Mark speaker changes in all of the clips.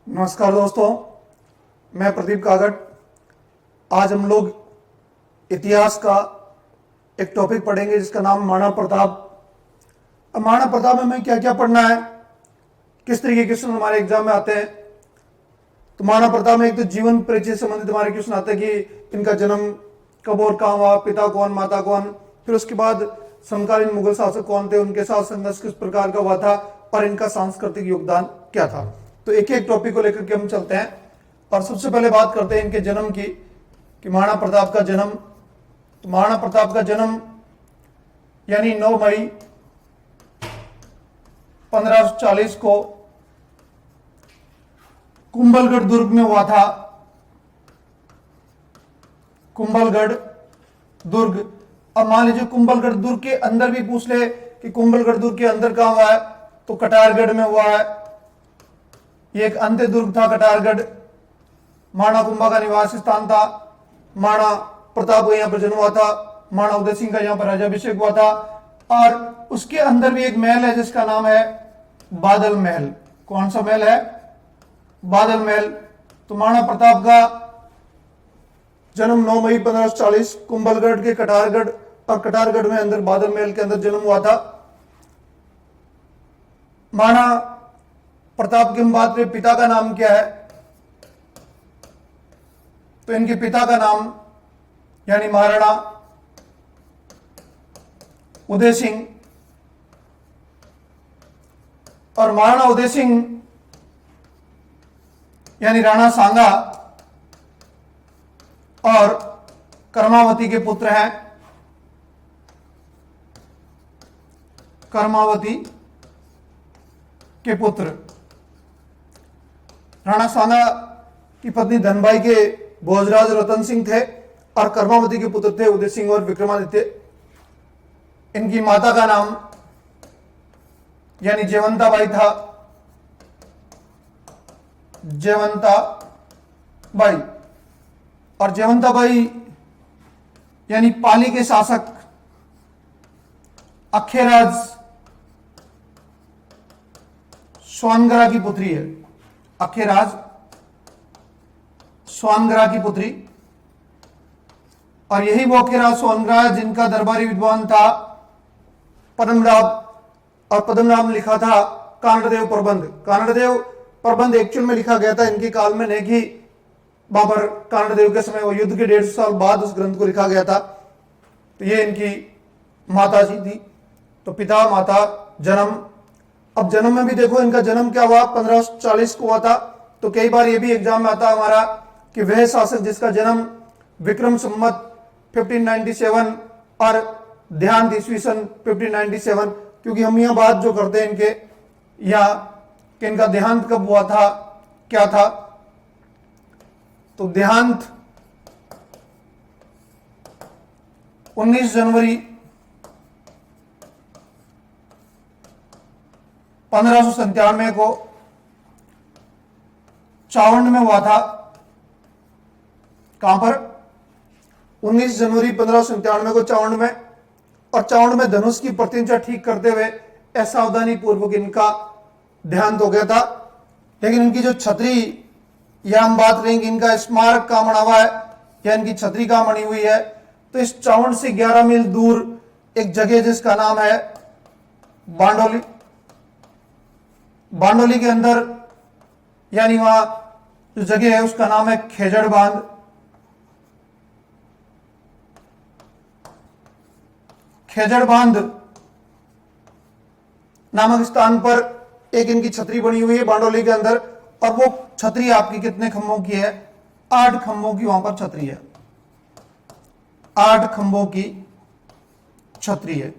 Speaker 1: नमस्कार दोस्तों, मैं प्रदीप कागट। आज हम लोग इतिहास का एक टॉपिक पढ़ेंगे जिसका नाम महाराणा प्रताप। अब महाराणा प्रताप में हमें क्या क्या पढ़ना है, किस तरीके के क्वेश्चन हमारे एग्जाम में आते हैं। तो महाराणा प्रताप में एक तो जीवन परिचय से संबंधित हमारे क्वेश्चन आते हैं कि इनका जन्म कब और कहाँ हुआ, पिता कौन माता कौन, फिर उसके बाद समकालीन मुगल शासक कौन थे, उनके साथ संघर्ष किस प्रकार का हुआ था और इनका सांस्कृतिक योगदान क्या था। तो एक एक टॉपिक को लेकर के हम चलते हैं और सबसे पहले बात करते हैं इनके जन्म की कि महाराणा प्रताप का जन्म। तो महाराणा प्रताप का जन्म यानी 9 मई 1540 को कुंभलगढ़ दुर्ग में हुआ था। कुंभलगढ़ दुर्ग। अब मान लीजिए कुंभलगढ़ दुर्ग के अंदर भी पूछ ले कि कुंभलगढ़ दुर्ग के अंदर कहां हुआ है, तो कटारगढ़ में हुआ है। ये एक अंत्य दुर्ग था कटारगढ़। महाराणा कुंभा का निवास स्थान था। महाराणा प्रताप का यहां पर जन्म हुआ था। महाराणा उदय सिंह का यहां पर राज्याभिषेक हुआ था। और उसके अंदर भी एक महल है जिसका नाम है बादल महल। कौन सा महल है? बादल महल। तो महाराणा प्रताप का जन्म 9 मई 1540 कुंभलगढ़ के कटारगढ़ और कटारगढ़ में अंदर बादल महल के अंदर जन्म हुआ था। महाराणा प्रताप की हम बात करें, पिता का नाम क्या है, तो इनके पिता का नाम यानी महाराणा उदय सिंह। और महाराणा उदय सिंह यानी राणा सांगा और कर्मावती के पुत्र हैं। कर्मावती के पुत्र राणा सांगा की पत्नी धनबाई के भोजराज रतन सिंह थे और कर्मावती के पुत्र थे उदय सिंह और विक्रमादित्य। इनकी माता का नाम यानी जयवंताबाई था। जयवंताबाई। और जयवंताबाई यानी पाली के शासक अखेराज स्वानगरा की पुत्री है। अखेराज स्वानगरा की पुत्री। और यही वो अखेराज स्वानगरा है जिनका दरबारी विद्वान था पद्मनाभ। और पद्मनाभ ने लिखा था कानड़देव प्रबंध। कानड़देव प्रबंध एक्चुअल में लिखा गया था इनके काल में, नहीं कि बाबर कानड़देव के समय, वो युद्ध के 150 साल बाद उस ग्रंथ को लिखा गया था। तो ये इनकी माता जी थी। तो पिता माता जन्म। अब जन्म में भी देखो इनका जन्म क्या हुआ, 1540 को हुआ था। तो कई बार ये भी एग्जाम में आता हमारा कि वह शासक जिसका जन्म विक्रम संवत 1597 और देहांत ईस्वी सन 1597, क्योंकि हम यहां बात जो करते हैं इनके या कि इनका देहांत कब हुआ था, क्या था। तो देहांत 19 जनवरी 1597 को चावंड में हुआ था। कहां पर? 19 जनवरी 1597 को चावंड में। और चावंड में धनुष की प्रतिष्ठा ठीक करते हुए असावधानी पूर्वक इनका देहांत हो गया था। लेकिन इनकी जो छतरी, या हम बात करेंगे इनका स्मारक कहां बना हुआ है या इनकी छतरी कहां बनी हुई है, तो इस चावंड से 11 मील दूर एक जगह जिसका नाम है बांडोली। बांडोली के अंदर यानी वहां जो जगह है उसका नाम है खेजड़ बांध। खेजड़ बांध नामक स्थान पर एक इनकी छतरी बनी हुई है बांडोली के अंदर। और वो छतरी आपकी कितने खंभों की है? 8 खंभों की वहां पर छतरी है। 8 खंभों की छतरी है।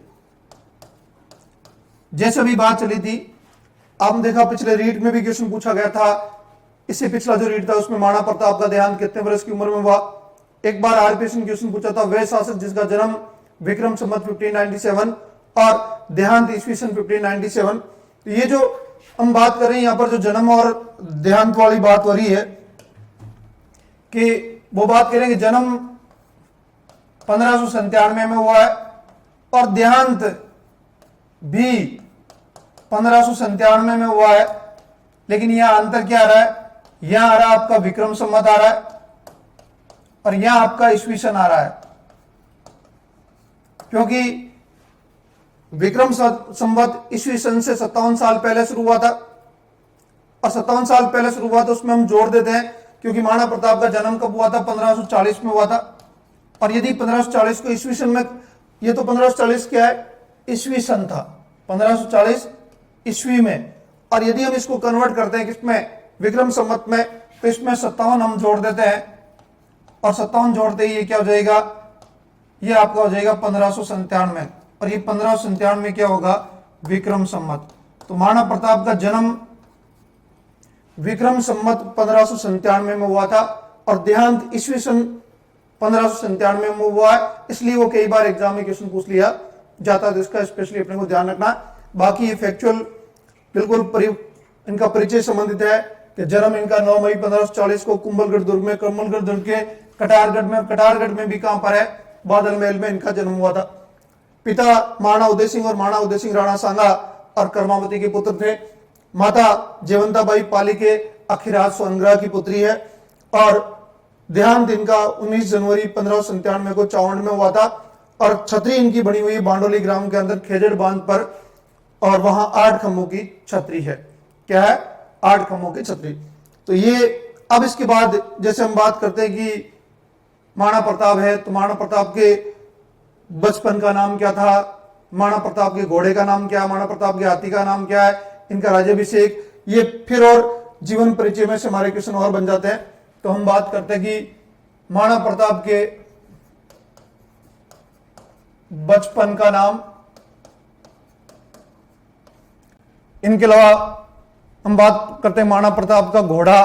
Speaker 1: जैसे भी बात चली थी, आपने देखा पिछले रीट में भी क्वेश्चन पूछा गया था। इससे पिछला जो रीट था उसमें महाराणा प्रताप का देहांत कितने वर्ष की उम्र में हुआ। एक बार आरपीएससी क्वेश्चन पूछा था, वह शासक जिसका जन्म विक्रम संवत 1597 और देहांत ईस्वी सन 1597। तो ये जो हम बात कर रहे हैं यहां पर जो जन्म और देहांत वाली बात हो रही है कि वो बात करेंगे जन्म 1597 में हुआ है और देहांत भी 1597 में हुआ है। लेकिन यहां अंतर क्या आ रहा है यहां आ रहा है आपका विक्रम संवत आ रहा है और यहां आपका ईस्वी सन आ रहा है, क्योंकि विक्रम संवत ईस्वी सन से 57 साल पहले शुरू हुआ था और 57 साल पहले शुरू हुआ तो उसमें हम जोड़ देते हैं क्योंकि महाराणा प्रताप का जन्म कब हुआ था, 1540 में हुआ था। और यदि 1540 को ईस्वी सन में, ये तो 1540 क्या है, ईस्वी सन था, 1540 ईस्वी में, और यदि हम इसको कन्वर्ट करते हैं किसमें, विक्रम संवत में, तो इसमें 57 हम जोड़ देते हैं और 57 जोड़ते ही ये क्या हो जाएगा, ये आपका हो जाएगा 1597 और ये 1597 में क्या होगा, विक्रम संवत। तो महाराणा प्रताप का जन्म विक्रम संवत 1597 में हुआ था और देहांत ईस्वी सन 1597 में हुआ है, इसलिए वो कई बार एग्जाम में क्वेश्चन पूछ लिया जाता है, तो इसका स्पेशली अपने को ध्यान रखना। बाकी ये फैक्चुअल बिल्कुल इनका परिचय संबंधित है कि जन्म इनका 9 मई 1540 को कुंभलगढ़ दुर्ग में, कुंभलगढ़ दुर्ग के कटारगढ़ में भी कहां पर है, बादल महल में इनका जन्म हुआ था। पिता महाराणा उदय सिंह और महाराणा उदय सिंह राणा सांगा और कर्मावती के पुत्र थे। माता जयवंताबाई पाली के अखिराज सोनग्रा की पुत्री है और देहांत इनका 19 जनवरी 1597 को चावंड में हुआ था और छतरी इनकी बनी हुई बांडोली ग्राम के अंदर खेजड़ बांध पर, और वहां 8 खंभों की छतरी है। क्या है, 8 खंभों की छतरी। तो ये अब इसके बाद जैसे हम बात करते हैं कि महाराणा प्रताप है, तो महाराणा प्रताप के बचपन का नाम क्या था, महाराणा प्रताप के घोड़े का नाम क्या है, महाराणा प्रताप के हाथी का नाम क्या है, इनका राज्याभिषेक, ये फिर और जीवन परिचय में से हमारे क्वेश्चन और बन जाते हैं। तो हम बात करते हैं कि महाराणा प्रताप के बचपन का नाम, इनके अलावा हम बात करते हैं महाराणा प्रताप का घोड़ा,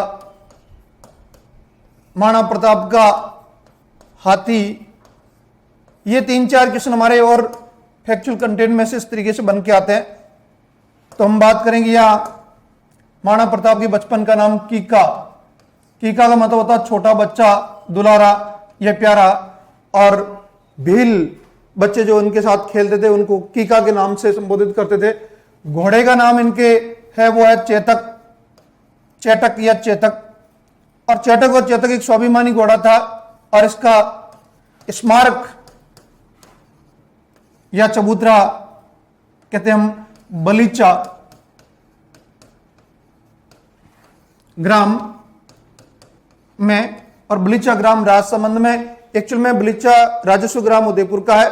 Speaker 1: महाराणा प्रताप का हाथी। ये 3-4 क्वेश्चन हमारे और फैक्चुअल कंटेंट में से इस तरीके से बन के आते हैं। तो हम बात करेंगे यहां महाराणा प्रताप के बचपन का नाम कीका। कीका का मतलब होता है छोटा बच्चा, दुलारा या प्यारा, और भील बच्चे जो उनके साथ खेलते थे उनको कीका के नाम से संबोधित करते थे। घोड़े का नाम इनके है वो है चेतक, चेटक या चेतक, और चेतक एक स्वाभिमानी घोड़ा था और इसका स्मारक या चबूतरा कहते हैं हम बलीचा ग्राम में, और बलीचा ग्राम राजसमंद में, एक्चुअल में बलीचा राजस्व ग्राम उदयपुर का है,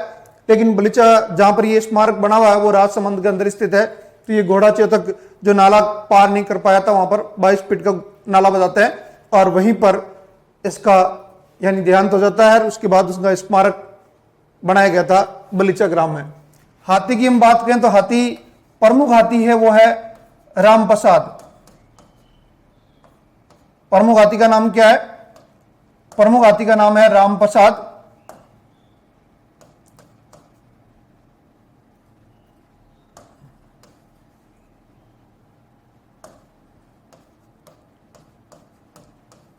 Speaker 1: लेकिन बलीचा जहां पर ये स्मारक बना हुआ है वो राजसमंद के अंदर स्थित है। तो ये घोड़ा चेतक जो नाला पार नहीं कर पाया था वहां पर 22 फीट का नाला बताते हैं और वहीं पर इसका यानी देहांत हो जाता है और उसके बाद उसका स्मारक बनाया गया था बलीचा ग्राम में। हाथी की हम बात करें तो हाथी, प्रमुख हाथी है वो है रामप्रसाद। प्रमुख हाथी का नाम क्या है, प्रमुख हाथी का नाम है रामप्रसाद।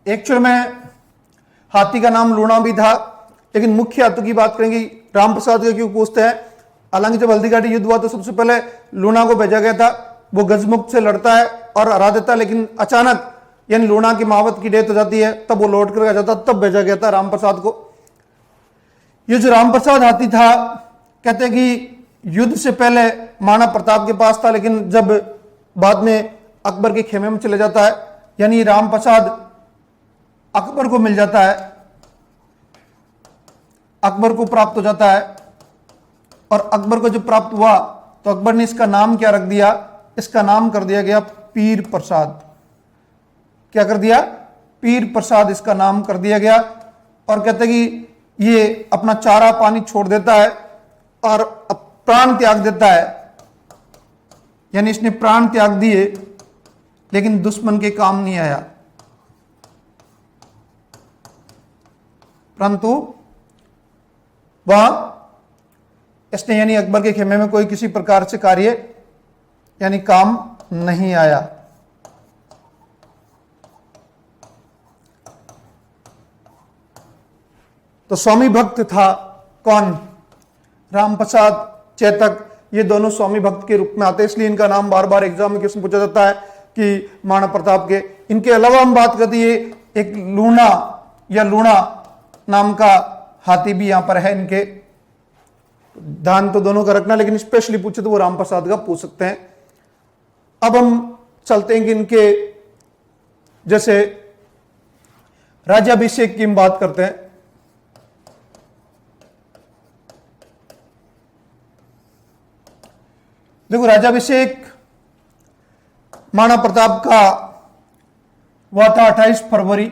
Speaker 1: एक्चुअल में हाथी का नाम लूणा भी था, लेकिन मुख्य हाथों की बात करेंगे रामप्रसाद का क्यों पूछते हैं। हालांकि जब हल्दीघाटी युद्ध हुआ तो सबसे पहले लूणा को भेजा गया था, वो गजमुख से लड़ता है और हरा देता है, लेकिन अचानक यानी लूणा की मावत की डेथ हो जाती है, तब वो लौट कर आ जाता, तब भेजा गया था रामप्रसाद को। ये जो रामप्रसाद हाथी था, कहते हैं कि युद्ध से पहले महाराणा प्रताप के पास था, लेकिन जब बाद में अकबर के खेमे में चले जाता है, यानी रामप्रसाद अकबर को मिल जाता है, अकबर को प्राप्त हो जाता है, और अकबर को जब प्राप्त हुआ तो अकबर ने इसका नाम क्या रख दिया, इसका नाम कर दिया गया पीर प्रसाद। क्या कर दिया, पीर प्रसाद इसका नाम कर दिया गया। और कहते हैं कि ये अपना चारा पानी छोड़ देता है और प्राण त्याग देता है, यानी इसने प्राण त्याग दिए लेकिन दुश्मन के काम नहीं आया, परंतु वह इसने यानी अकबर के खेमे में कोई किसी प्रकार से कार्य यानी काम नहीं आया। तो स्वामी भक्त था कौन, रामप्रसाद, चेतक, ये दोनों स्वामी भक्त के रूप में आते हैं, इसलिए इनका नाम बार बार एग्जाम में क्वेश्चन पूछा जाता है। कि महाराणा प्रताप के। इनके अलावा हम बात करते हैं एक लूणा या लूणा नाम का हाथी भी यहां पर है इनके। ध्यान तो दोनों का रखना, लेकिन स्पेशली पूछे तो वो राम प्रसाद का पूछ सकते हैं। अब हम चलते हैं कि इनके जैसे राज्याभिषेक की हम बात करते हैं। देखो, राज्याभिषेक महाराणा प्रताप का हुआ था 28 फरवरी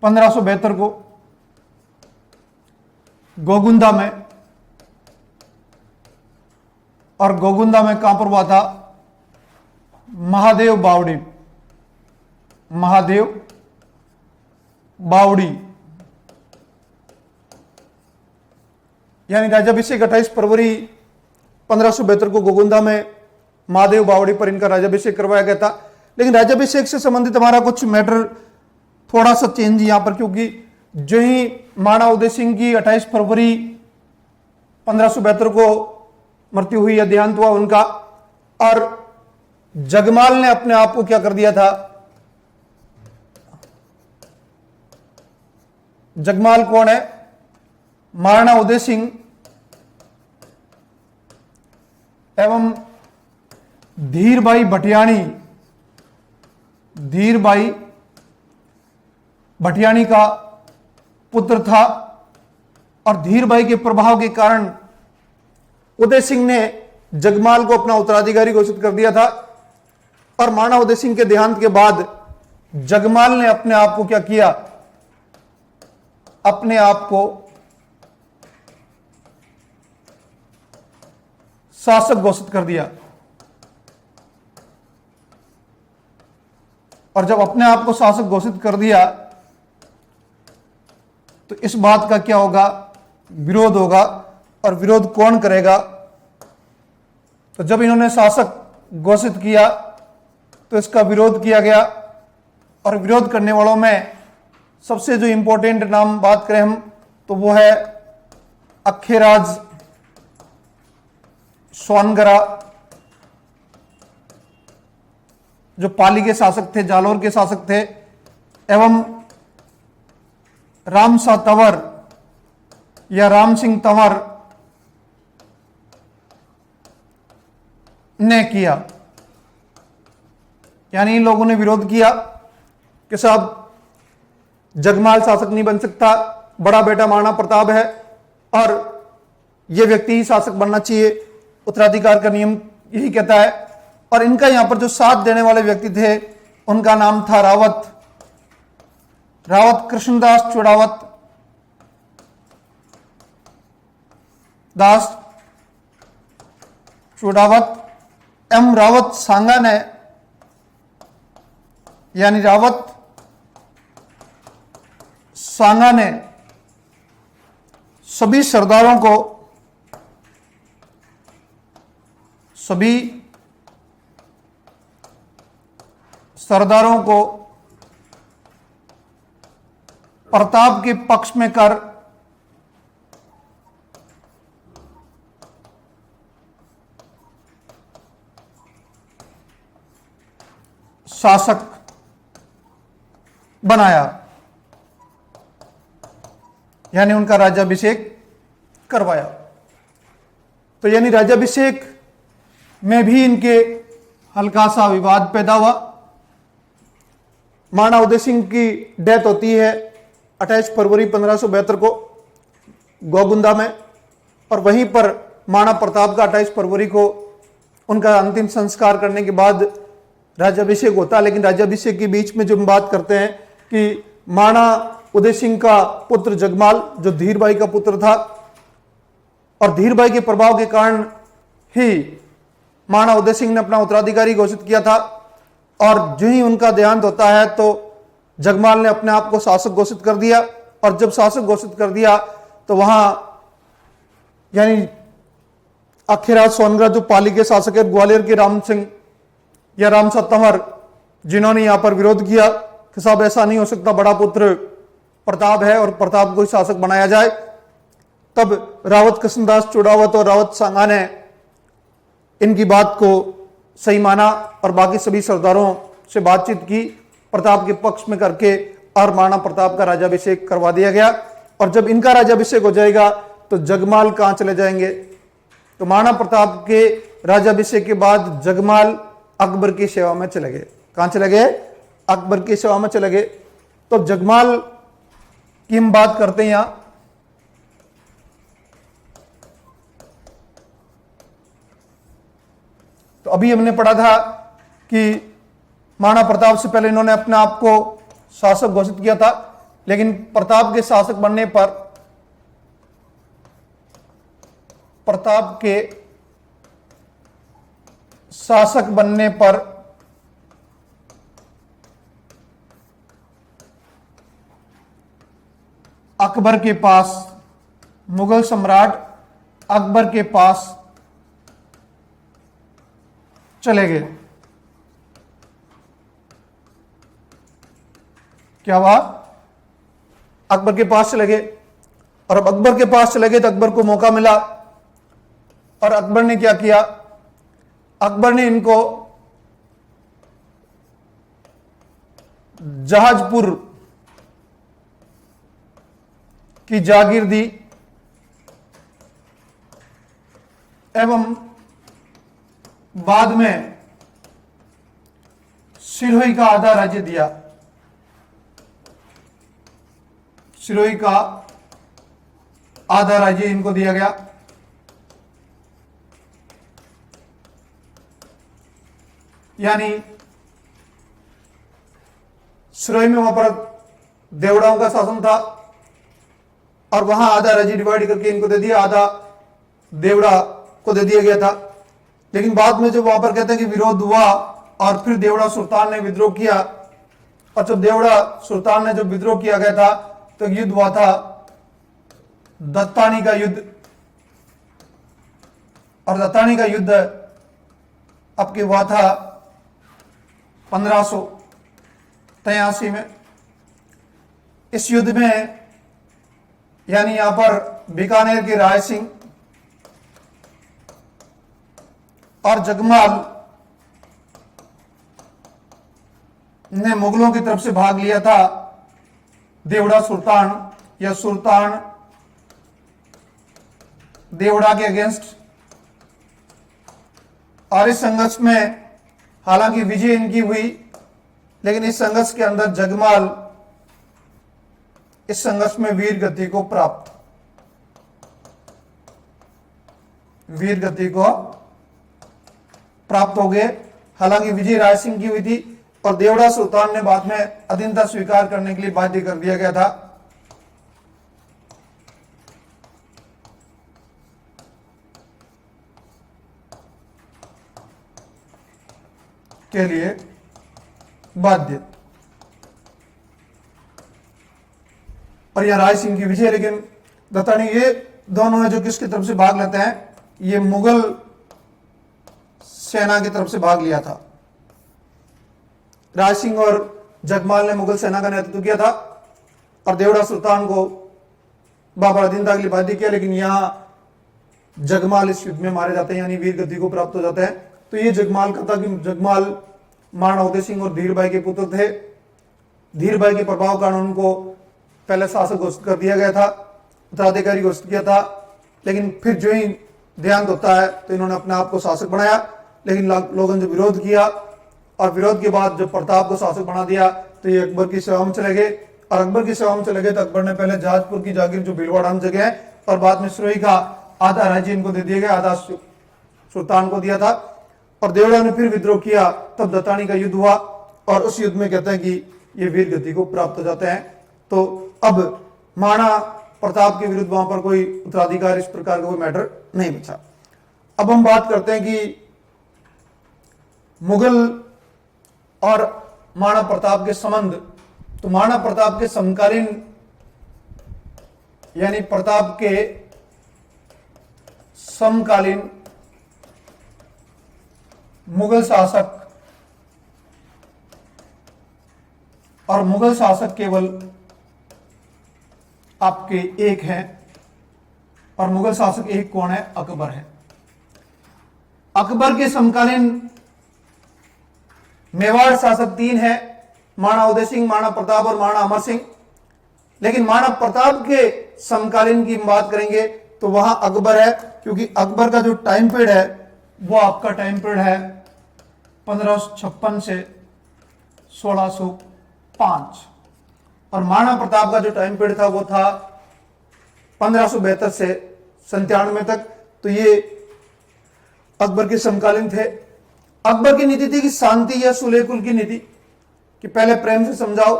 Speaker 1: 1572 को गोगुंदा में। और गोगुंदा में कहां पर हुआ था? महादेव बावड़ी, महादेव बावड़ी। यानी राज्याभिषेक 28 फरवरी 1572 को गोगुंदा में महादेव बावड़ी पर इनका राज्याभिषेक करवाया गया था। लेकिन राज्याभिषेक से संबंधित हमारा कुछ मैटर थोड़ा सा चेंज यहां पर, क्योंकि जो ही महाराणा उदय सिंह की 28 फरवरी 1572 को मृत्यु हुई या देहांत हुआ उनका, और जगमाल ने अपने आप को क्या कर दिया था? जगमाल कौन है? महाराणा उदय सिंह एवं धीरभाई भटियाणी, धीरभाई भटियाणी का पुत्र था। और धीरभाई के प्रभाव के कारण उदय सिंह ने जगमाल को अपना उत्तराधिकारी घोषित कर दिया था। और महाराणा उदय सिंह के देहांत के बाद जगमाल ने अपने आप को क्या किया? अपने आप को शासक घोषित कर दिया। और जब अपने आप को शासक घोषित कर दिया तो इस बात का क्या होगा? विरोध होगा। और विरोध कौन करेगा? तो जब इन्होंने शासक घोषित किया तो इसका विरोध किया गया। और विरोध करने वालों में सबसे जो इंपॉर्टेंट नाम बात करें हम, तो वो है अक्खेराज सोनगरा, जो पाली के शासक थे, जालोर के शासक थे। एवं रामशाह तंवर या राम सिंह तंवर ने किया। यानी इन लोगों ने विरोध किया कि साहब जगमाल शासक नहीं बन सकता, बड़ा बेटा महाराणा प्रताप है और यह व्यक्ति ही शासक बनना चाहिए, उत्तराधिकार का नियम यही कहता है। और इनका यहां पर जो साथ देने वाले व्यक्ति थे उनका नाम था रावत, रावत कृष्णदास चुड़ावत दास चुड़ावत। एम रावत सांगा ने, यानी रावत सांगा ने सभी सरदारों को प्रताप के पक्ष में कर शासक बनाया, यानी उनका राज्याभिषेक करवाया। तो यानी राज्याभिषेक में भी इनके हल्का सा विवाद पैदा हुआ। महाराणा उदय सिंह की डेथ होती है 28 फरवरी 1572 को गोगुंदा में, और वहीं पर महाराणा प्रताप का 28 फरवरी को उनका अंतिम संस्कार करने के बाद राज्याभिषेक होता है। लेकिन राज्याभिषेक के बीच में जो हम बात करते हैं कि महाराणा उदय सिंह का पुत्र जगमाल, जो धीरभाई का पुत्र था, और धीरभाई के प्रभाव के कारण ही महाराणा उदय सिंह ने अपना उत्तराधिकारी घोषित किया था। और जो ही उनका देहांत होता है तो जगमाल ने अपने आप को शासक घोषित कर दिया। और जब शासक घोषित कर दिया तो वहां यानी अक्खेराज सोनगरा जो पाली के शासक है, ग्वालियर के राम सिंह या रामशाह तंवर, जिन्होंने यहां पर विरोध किया कि साहब ऐसा नहीं हो सकता, बड़ा पुत्र प्रताप है और प्रताप को शासक बनाया जाए। तब रावत कृष्णदास चुड़ावत और रावत सांगा ने इनकी बात को सही माना और बाकी सभी सरदारों से बातचीत की, प्रताप के पक्ष में करके और महाराणा प्रताप का राज्याभिषेक करवा दिया गया। और जब इनका राज्याभिषेक हो जाएगा तो जगमाल कहां चले जाएंगे? तो महाराणा प्रताप के राज्याभिषेक के बाद जगमाल अकबर की सेवा में चले गए। कहां चले गए? अकबर की सेवा में चले गए। तो जगमाल की हम बात करते हैं यहां। तो अभी हमने पढ़ा था कि महाराणा प्रताप से पहले इन्होंने अपने आप को शासक घोषित किया था, लेकिन प्रताप के शासक बनने पर, प्रताप के शासक बनने पर अकबर के पास, मुगल सम्राट अकबर के पास चले गए। क्या हुआ? अकबर के पास चले गए। और अब अकबर के पास चले गए तो अकबर को मौका मिला, और अकबर ने क्या किया? अकबर ने इनको जहाजपुर की जागीर दी एवं बाद में सिरोही का आधा राज्य दिया। सिरोही का आधा राज्य इनको दिया गया। यानी सिरोही में वहां पर देवड़ाओं का शासन था और वहां आधा राज्य डिवाइड करके इनको दे दिया, आधा देवड़ा को दे दिया गया था। लेकिन बाद में जब वहां पर कहते हैं कि विरोध हुआ और फिर देवड़ा सुल्तान ने विद्रोह किया, और जब देवड़ा सुल्तान ने जब विद्रोह किया गया था तो युद्ध हुआ था, दत्तानी का युद्ध। और दत्तानी का युद्ध आपके हुआ था 1583 में। इस युद्ध में यानी यहां पर बीकानेर के राय सिंह और जगमाल ने मुगलों की तरफ से भाग लिया था, देवड़ा सुल्तान या सुल्तान देवड़ा के अगेंस्ट। और इस संघर्ष में हालांकि विजय इनकी हुई, लेकिन इस संघर्ष के अंदर जगमाल इस संघर्ष में वीर गति को प्राप्त हो गए। हालांकि विजय राय सिंह की हुई थी और देवड़ा सुल्तान ने बाद में अधीनता स्वीकार करने के लिए बाध्य कर दिया गया था। के लिए बाध्य। और यह राय सिंह की विजय। लेकिन दत्तानी, ये दोनों है जो किसकी तरफ से भाग लेते हैं? ये मुगल सेना की तरफ से भाग लिया था। राय सिंह और जगमाल ने मुगल सेना का नेतृत्व किया था और देवड़ा सुल्तान को बाबर अधीनता के लिए बाध्य किया। लेकिन यहां जगमाल इस युद्ध में मारे जाते हैं, यानी वीर गति को प्राप्त हो जाते हैं। तो ये जगमाल का था कि जगमाल महाराणा उदय सिंह और धीर भाई के पुत्र थे। धीर भाई के प्रभाव कारण उनको पहले शासक घोषित कर दिया गया था, उत्तराधिकारी घोषित किया था। लेकिन फिर जो ही देहांत होता है तो इन्होंने अपने आप को शासक बनाया। लेकिन लोगों ने विरोध किया और विरोध के बाद जब प्रताप को शासक बना दिया तो ये अकबर की सेवा में चले गए। और अकबर की सेवा में चले गए तो अकबर ने पहले जहाजपुर की जागीर जो भीलवाड़ा जगह है और बाद में सिरोही का आधा राज्य इनको दे दिया गया, आधा सुल्तान को दिया था। और देवड़ा ने फिर विद्रोह किया, तब दत्तानी का युद्ध हुआ और उस युद्ध में कहते हैं कि ये वीर गति को प्राप्त हो जाते हैं। तो अब महाराणा प्रताप के विरुद्ध वहां पर कोई उत्तराधिकार इस प्रकार का कोई मैटर नहीं बचा। अब हम बात करते हैं कि मुगल और महाराणा प्रताप के संबंध। तो महाराणा प्रताप के समकालीन यानी प्रताप के समकालीन मुगल शासक और मुगल शासक केवल आपके एक हैं। और मुगल शासक एक कौन है? अकबर है। अकबर के समकालीन मेवाड़ शासक 3 है, महाराणा उदय सिंह, महाराणा प्रताप और महाराणा अमर सिंह। लेकिन महाराणा प्रताप के समकालीन की बात करेंगे तो वहां अकबर है, क्योंकि अकबर का जो टाइम पीरियड है वो आपका टाइम पीरियड है 1556 से 1605, और महाराणा प्रताप का जो टाइम पीरियड था वो था 1572 से 97 तक। तो ये अकबर के समकालीन थे। अकबर की नीति थी कि शांति या सुलह कुल की नीति, कि पहले प्रेम से समझाओ,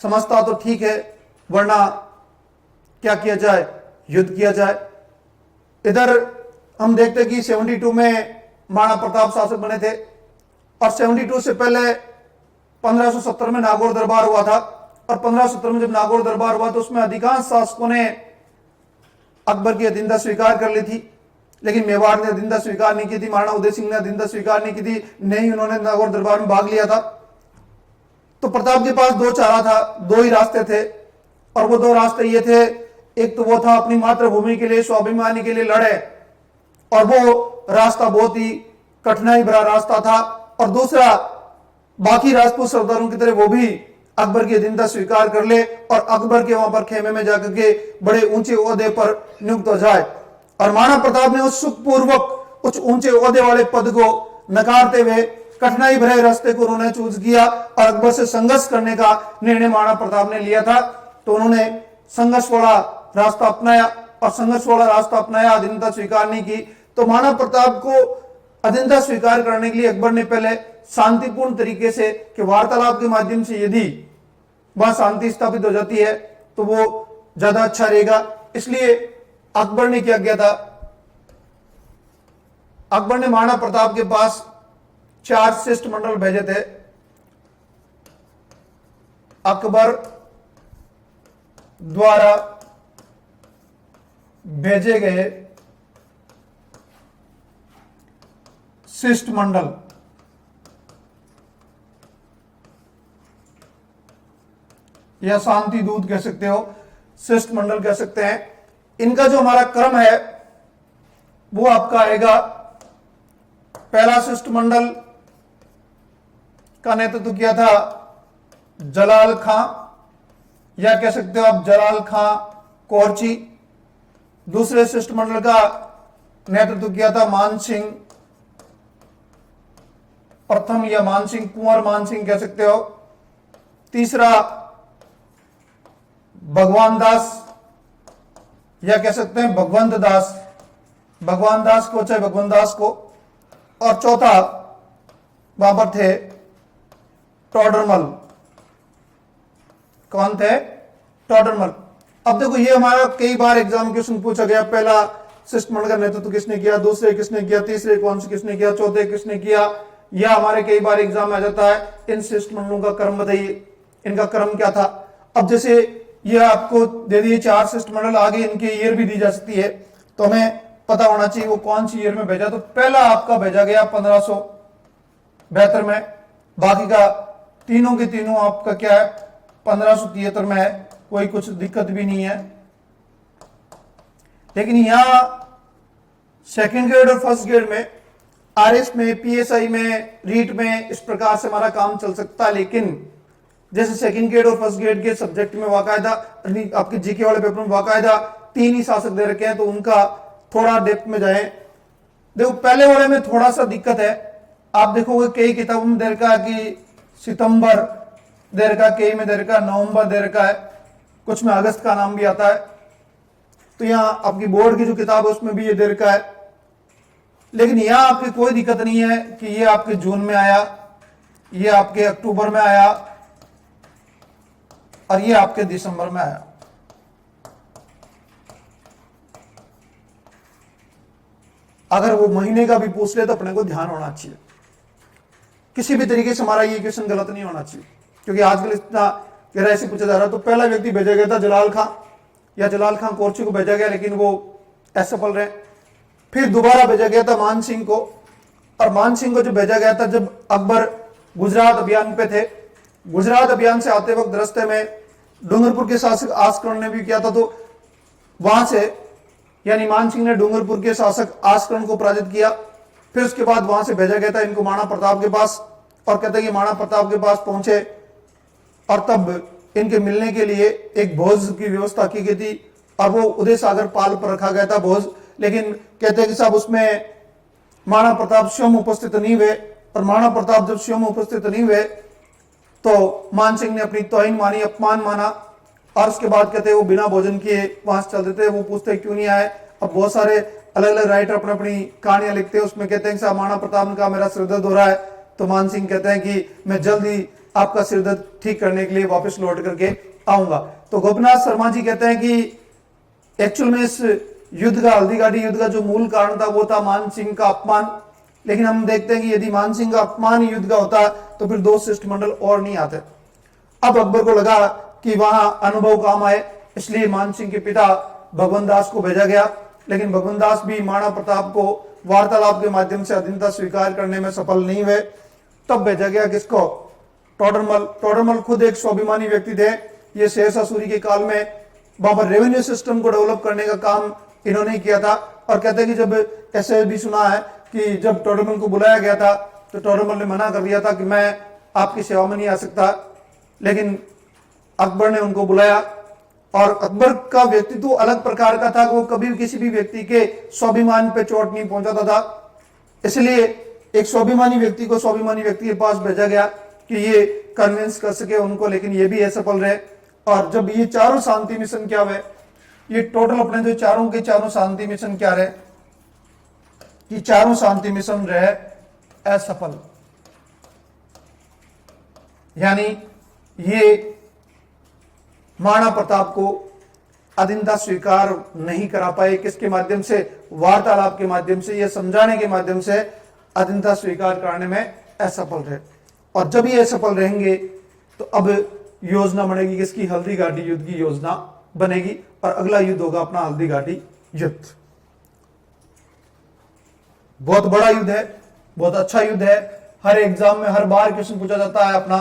Speaker 1: समझता तो ठीक है, वरना क्या किया जाए, युद्ध किया जाए। इधर हम देखते कि 72 में महाराणा प्रताप शासक बने थे, और 72 से पहले 1570 में नागौर दरबार हुआ था, और 1570 में जब नागौर दरबार हुआ तो उसमें अधिकांश शासकों ने अकबर की अधीनता स्वीकार कर ली थी, लेकिन मेवाड़ ने अधीनता स्वीकार नहीं की थी, महाराणा उदय सिंह ने अधीनता स्वीकार नहीं की थी, नहीं उन्होंने नागौर दरबार में भाग लिया था। तो प्रताप के पास दो चारा था, दो ही रास्ते थे, और वो दो रास्ते ये थे, एक तो वो था अपनी मातृभूमि के लिए, स्वाभिमानी के लिए लड़े, और वो रास्ता बहुत ही कठिनाई भरा रास्ता था, और दूसरा बाकी राजपूत सरदारों की तरह वो भी अकबर की अधीनता स्वीकार कर ले और अकबर के वहां पर खेमे में जाकर के बड़े ऊंचे ओहदे पर नियुक्त हो जाए। और महाराणा प्रताप ने उस सुखपूर्वक उस ऊंचे ओहदे वाले पद को नकारते हुए कठिनाई भरे रास्ते को उन्होंने चूज किया, और अकबर से संघर्ष करने का निर्णय महाराणा प्रताप ने लिया था। तो उन्होंने संघर्ष वाला रास्ता अपनाया, और संघर्ष वाला रास्ता अपनाया, अधीनता स्वीकार नहीं की। तो महाराणा प्रताप को अधीनता स्वीकार करने के लिए अकबर ने पहले शांतिपूर्ण तरीके से, कि वार्तालाप के माध्यम से यदि वहां शांति स्थापित हो जाती है तो वो ज्यादा अच्छा रहेगा। इसलिए अकबर ने क्या किया था, अकबर ने महाराणा प्रताप के पास 4 शिष्टमंडल भेजे थे। अकबर द्वारा भेजे गए शिष्टमंडल या शांति दूत कह सकते हो, शिष्टमंडल कह सकते हैं। इनका जो हमारा क्रम है वो आपका आएगा, पहला शिष्टमंडल का नेतृत्व किया था जलाल खां, या कह सकते हो आप जलाल खां कोरची। दूसरे शिष्टमंडल का नेतृत्व किया था मान सिंह प्रथम, या मान सिंह कुंवर मान सिंह कह सकते हो। तीसरा भगवान दास, या कह सकते हैं भगवंत दास, भगवान दास को चाहे भगवान दास को। और चौथा वहां पर थे टोडरमल। कौन थे? टोडरमल। अब देखो ये हमारा कई बार एग्जाम क्वेश्चन पूछा गया, पहला शिष्टमंडल का नेतृत्व किसने किया, दूसरे किसने किया, तीसरे कौन से किसने किया, चौथे किसने किया, यह हमारे कई बार एग्जाम में आ जाता है। इन शिष्टमंडलों का क्रम बताइए, इनका क्रम क्या था। अब जैसे ये आपको दे दिए 4 शिष्टमंडल, आगे इनके ईयर भी दी जा सकती है, तो हमें पता होना चाहिए वो कौन सी ईयर में भेजा। तो पहला आपका भेजा गया 1572 में, बाकी का तीनों के तीनों आपका क्या है 1573 में है, कोई कुछ दिक्कत भी नहीं है। लेकिन यहां सेकंड ग्रेड और फर्स्ट ग्रेड में, आरएस में, पीएसआई में, रीट में इस प्रकार से हमारा काम चल सकता है। लेकिन जैसे सेकंड ग्रेड और फर्स्ट ग्रेड के सब्जेक्ट में वाकायदा, आपके जीके वाले पेपर में वाकायदा 3 ही शासक दे रखे हैं, तो उनका थोड़ा डेप्थ में जाए। देखो पहले वाले में थोड़ा सा दिक्कत है, आप देखोगे कई किताबों में दे रखा है कि सितंबर दे रखा है, कई में दे रखा है नवंबर दे रखा है, कुछ में अगस्त का नाम भी आता है। तो यहां आपकी बोर्ड की जो किताब है उसमें भी ये दे रखा है। लेकिन यहां आपकी कोई दिक्कत नहीं है कि ये आपके जून में आया, ये आपके अक्टूबर में आया, और ये आपके दिसंबर में आया। अगर वो महीने का भी पूछ ले तो अपने को ध्यान होना चाहिए, किसी भी तरीके से हमारा ये क्वेश्चन गलत नहीं होना चाहिए, क्योंकि आजकल इतना गहराई से पूछा जा रहा है। तो पहला व्यक्ति भेजा गया था जलाल खां, या जलाल खां कोरची को भेजा गया, लेकिन वो असफल रहे। फिर दोबारा भेजा गया था मान सिंह को, और मान सिंह को जो भेजा गया था जब अकबर गुजरात अभियान पे थे, गुजरात अभियान से आते वक्त रास्ते में डूंगरपुर के शासक आस्करण ने भी किया था, तो वहां से यानी मान सिंह ने डूंगरपुर के शासक आस्करण को पराजित किया, फिर उसके बाद वहां से भेजा गया था इनको महाराणा प्रताप के पास, और कहते हैं कि महाराणा प्रताप के पास पहुंचे और तब इनके मिलने के लिए एक भोज की व्यवस्था की गई थी, और वो उदय सागर पाल पर रखा गया था भोज। लेकिन कहते हैं कि साहब उसमें महाराणा प्रताप स्वयं उपस्थित नहीं हुए, और महाराणा प्रताप जब स्वयं उपस्थित नहीं हुए तो मान सिंह ने अपनी तौहीन मानी, अपमान माना, और उसके बाद कहते हैं वो बिना भोजन किए वहां से चल देते। वो पूछते क्यों नहीं आए। अब बहुत सारे अलग अलग राइटर अपनी अपनी कहानियां लिखते हैं, उसमें कहते हैं कि साहब महाराणा प्रताप ने कहा मेरा सिर दर्द हो रहा है, तो मान सिंह कहते हैं कि मैं जल्द ही आपका सिर दर्द ठीक करने के लिए वापस लौट करके आऊंगा। तो गोपीनाथ शर्मा जी कहते हैं कि एक्चुअल में इस युद्ध का, हल्दीघाटी युद्ध का जो मूल कारण था वो था मान सिंह का अपमान। लेकिन हम देखते हैं कि यदि मान सिंह का अपमान युद्ध का होता तो फिर 2 शिष्टमंडल और नहीं आते। अब अकबर को लगा कि वहां अनुभव काम आए, इसलिए मान सिंह के पिता भगवंत दास को भेजा गया। लेकिन भगवंत दास भी महाराणा प्रताप को वार्तालाप के माध्यम से अधीनता स्वीकार करने में सफल नहीं हुए। तब भेजा गया किसको? टोडरमल। टोडरमल खुद एक स्वाभिमानी व्यक्ति थे। ये शेरशाह सूरी के काल में वहां पर रेवेन्यू सिस्टम को डेवलप करने का काम इन्होंने किया था। और कहते हैं कि जब ऐसे भी सुना है कि जब टोडरमल को बुलाया गया था तो टोडरमल ने मना कर दिया था कि मैं आपकी सेवा में नहीं आ सकता। लेकिन अकबर ने उनको बुलाया, और अकबर का व्यक्तित्व अलग प्रकार का था कि वो कभी किसी भी व्यक्ति के स्वाभिमान पे चोट नहीं पहुंचाता था। इसलिए एक स्वाभिमानी व्यक्ति को स्वाभिमानी व्यक्ति के पास भेजा गया कि ये कन्विंस कर सके उनको, लेकिन ये भी असफल रहे। और जब ये चारों शांति मिशन क्या हुए, ये टोटल अपने जो चारों के चारों शांति मिशन क्या रहे, ये चारों शांति मिशन रहे असफल। यानी ये महाराणा प्रताप को अधीनता स्वीकार नहीं करा पाए। किसके माध्यम से? वार्तालाप के माध्यम से, यह समझाने के माध्यम से अधीनता स्वीकार करने में असफल रहे। और जब ये असफल रहेंगे तो अब योजना बनेगी किसकी? हल्दीघाटी युद्ध की योजना बनेगी, और अगला युद्ध होगा अपना हल्दीघाटी युद्ध। बहुत बड़ा युद्ध है, बहुत अच्छा युद्ध है। हर एग्जाम में हर बार क्वेश्चन पूछा जाता है अपना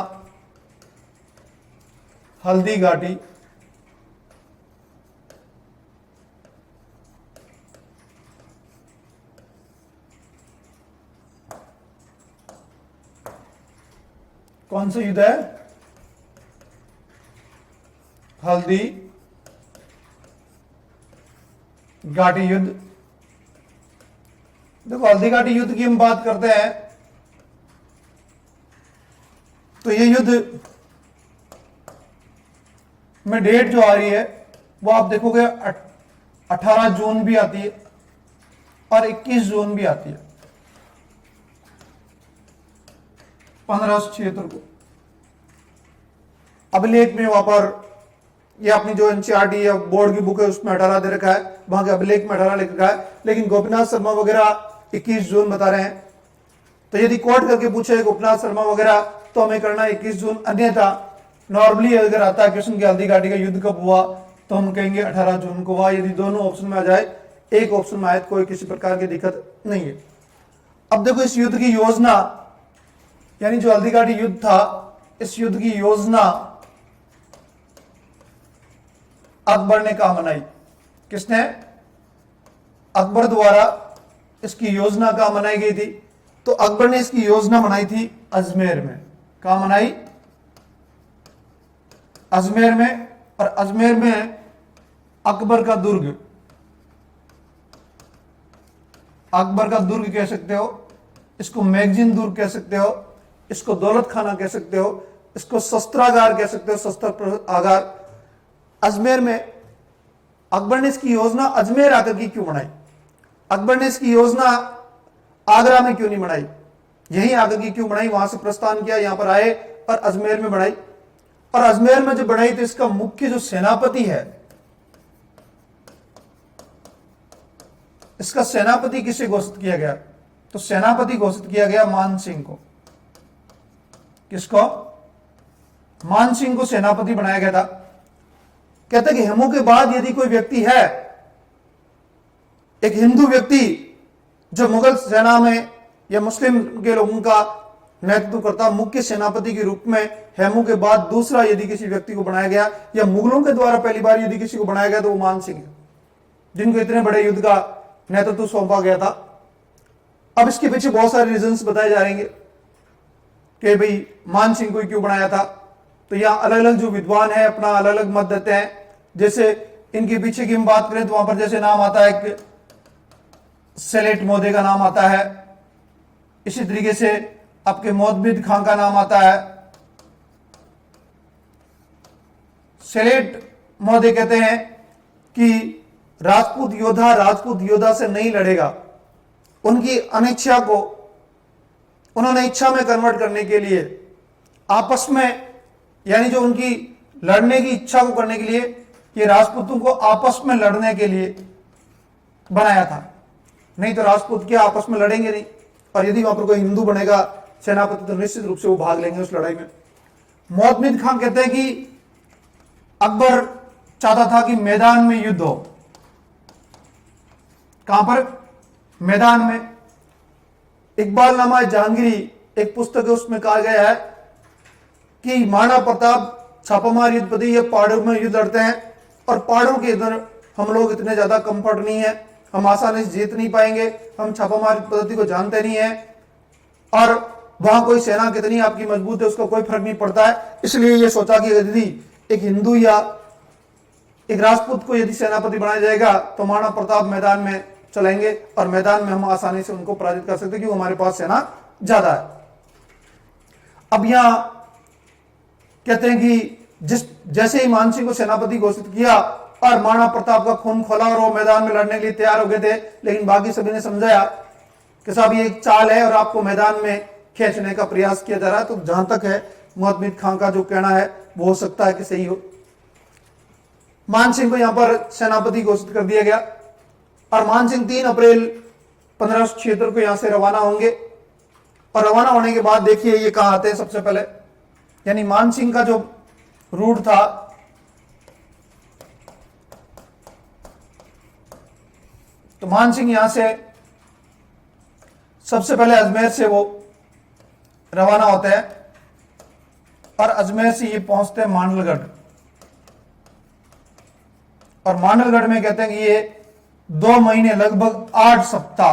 Speaker 1: हल्दीघाटी कौन सा युद्ध है? हल्दी घाटी युद्ध। देखो हल्दीघाटी युद्ध की हम बात करते हैं तो ये युद्ध में डेट जो आ रही है वो आप देखोगे 18 जून भी आती है और 21 जून भी आती है, 1576 को। अभिलेख में वहां पर ये अपनी जो एनसीईआरटी या बोर्ड की बुक है उसमें 18 दे रखा है, वहां के अभिलेख में 18 लिख रखा है, लेकिन गोपीनाथ शर्मा वगैरह 21 जून बता रहे हैं। तो यदि कोट करके पूछे गोपीनाथ शर्मा वगैरह तो हमें करना 21 जून। अन्यथा नॉर्मली अगर आता है क्वेश्चन की हल्दीघाटी का युद्ध कब हुआ तो हम कहेंगे 18 जून को हुआ। यदि दोनों ऑप्शन में आ जाए, एक ऑप्शन में आए तो कोई किसी प्रकार की दिक्कत नहीं है। अब देखो इस युद्ध की योजना, यानी जो हल्दीघाटी युद्ध था, इस युद्ध की योजना अकबर ने कहा बनाई? किसने? अकबर द्वारा इसकी योजना कहां बनाई गई थी? तो अकबर ने इसकी योजना बनाई थी अजमेर में। कहां बनाई? अजमेर में। और अजमेर में अकबर का दुर्ग, अकबर का दुर्ग कह सकते हो, इसको मैगजीन दुर्ग कह सकते हो, इसको दौलत खाना कह सकते हो, इसको शस्त्रागार कह सकते हो, शस्त्र आगार। अजमेर में अकबर ने इसकी योजना अजमेर आकर की क्यों बनाई? अकबर ने इसकी योजना आगरा में क्यों नहीं बनाई? यहीं आकर की क्यों बनाई? वहां से प्रस्थान किया, यहां पर आए और अजमेर में बनाई। और अजमेर में जब बनाई तो इसका मुख्य जो सेनापति है, इसका सेनापति किसे घोषित किया गया? तो सेनापति घोषित किया गया मान सिंह को। किसको? मान सिंह को सेनापति बनाया गया था। कहते कि हेमू के बाद यदि कोई व्यक्ति है, एक हिंदू व्यक्ति जो मुगल सेना में या मुस्लिम के लोगों का नेतृत्व करता, मुख्य सेनापति के रूप में हेमू के बाद दूसरा यदि किसी व्यक्ति को बनाया गया या मुगलों के द्वारा पहली बार यदि किसी को बनाया गया तो वो मान सिंह है, जिनको इतने बड़े युद्ध का नेतृत्व सौंपा गया था। अब इसके पीछे बहुत सारे रीजंस बताए जा रहेंगे कि भाई मान सिंह को क्यों बनाया था। तो यहाँ अलग अलग जो विद्वान है अपना अलग अलग मत देते हैं। जैसे इनके पीछे की हम बात करें तो वहां पर जैसे नाम आता है एक सेलेट मोदे का नाम आता है, इसी तरीके से आपके मोहम्मद खान का नाम आता है। सेलेट मोदे कहते हैं कि राजपूत योद्धा से नहीं लड़ेगा। उनकी अनिच्छा को उन्होंने इच्छा में कन्वर्ट करने के लिए आपस में, यानी जो उनकी लड़ने की इच्छा को करने के लिए, ये राजपूतों को आपस में लड़ने के लिए बनाया था। नहीं तो राजपूत क्या आपस में लड़ेंगे नहीं, और यदि वहां पर कोई हिंदू बनेगा सेनापति तो निश्चित रूप से वो भाग लेंगे उस लड़ाई में। मोहम्मद खान कहते हैं कि अकबर चाहता था कि मैदान में युद्ध हो। कहां पर? मैदान में। इकबाल नामा जहांगीरी एक पुस्तक है, उसमें कहा गया है कि महाराणा प्रताप छापामार युद्धपति ये पहाड़ों में युद्ध लड़ते हैं, और पहाड़ों के इधर हम लोग इतने ज्यादा कंफर्ट नहीं है, हम आसानी से जीत नहीं पाएंगे, हम छापामार पद्धति को जानते नहीं है, और वहां कोई सेना कितनी आपकी मजबूत है उसका कोई फर्क नहीं पड़ता है। इसलिए ये सोचा कि यदि एक हिंदू या एक राजपूत को यदि सेनापति बनाया जाएगा तो महाराणा प्रताप मैदान में चलेंगे, और मैदान में हम आसानी से उनको पराजित कर सकते क्योंकि हमारे पास सेना ज्यादा है। अब यहां कहते हैं कि जैसे ही मान सिंह को सेनापति घोषित किया और महाराणा प्रताप का खून खोला और वो मैदान में लड़ने के लिए तैयार हो गए थे, लेकिन बाकी सभी ने समझाया कि साहब ये एक चाल है और आपको मैदान में खींचने का प्रयास किया जा रहा है। तो जहां तक है मोहम्मद खान का जो कहना है वो हो सकता है कि सही हो। मान सिंह को यहां पर सेनापति घोषित कर दिया गया, और मान सिंह 3 अप्रैल 1576 को यहां से रवाना होंगे। और रवाना होने के बाद देखिए ये कहां आते हैं सबसे पहले, यानी मान सिंह का जो रूट था तो मान सिंह यहां से सबसे पहले अजमेर से वो रवाना होते हैं, और अजमेर से ये पहुंचते हैं मांडलगढ़। और मांडलगढ़ में कहते हैं कि ये 2 महीने लगभग 8 सप्ताह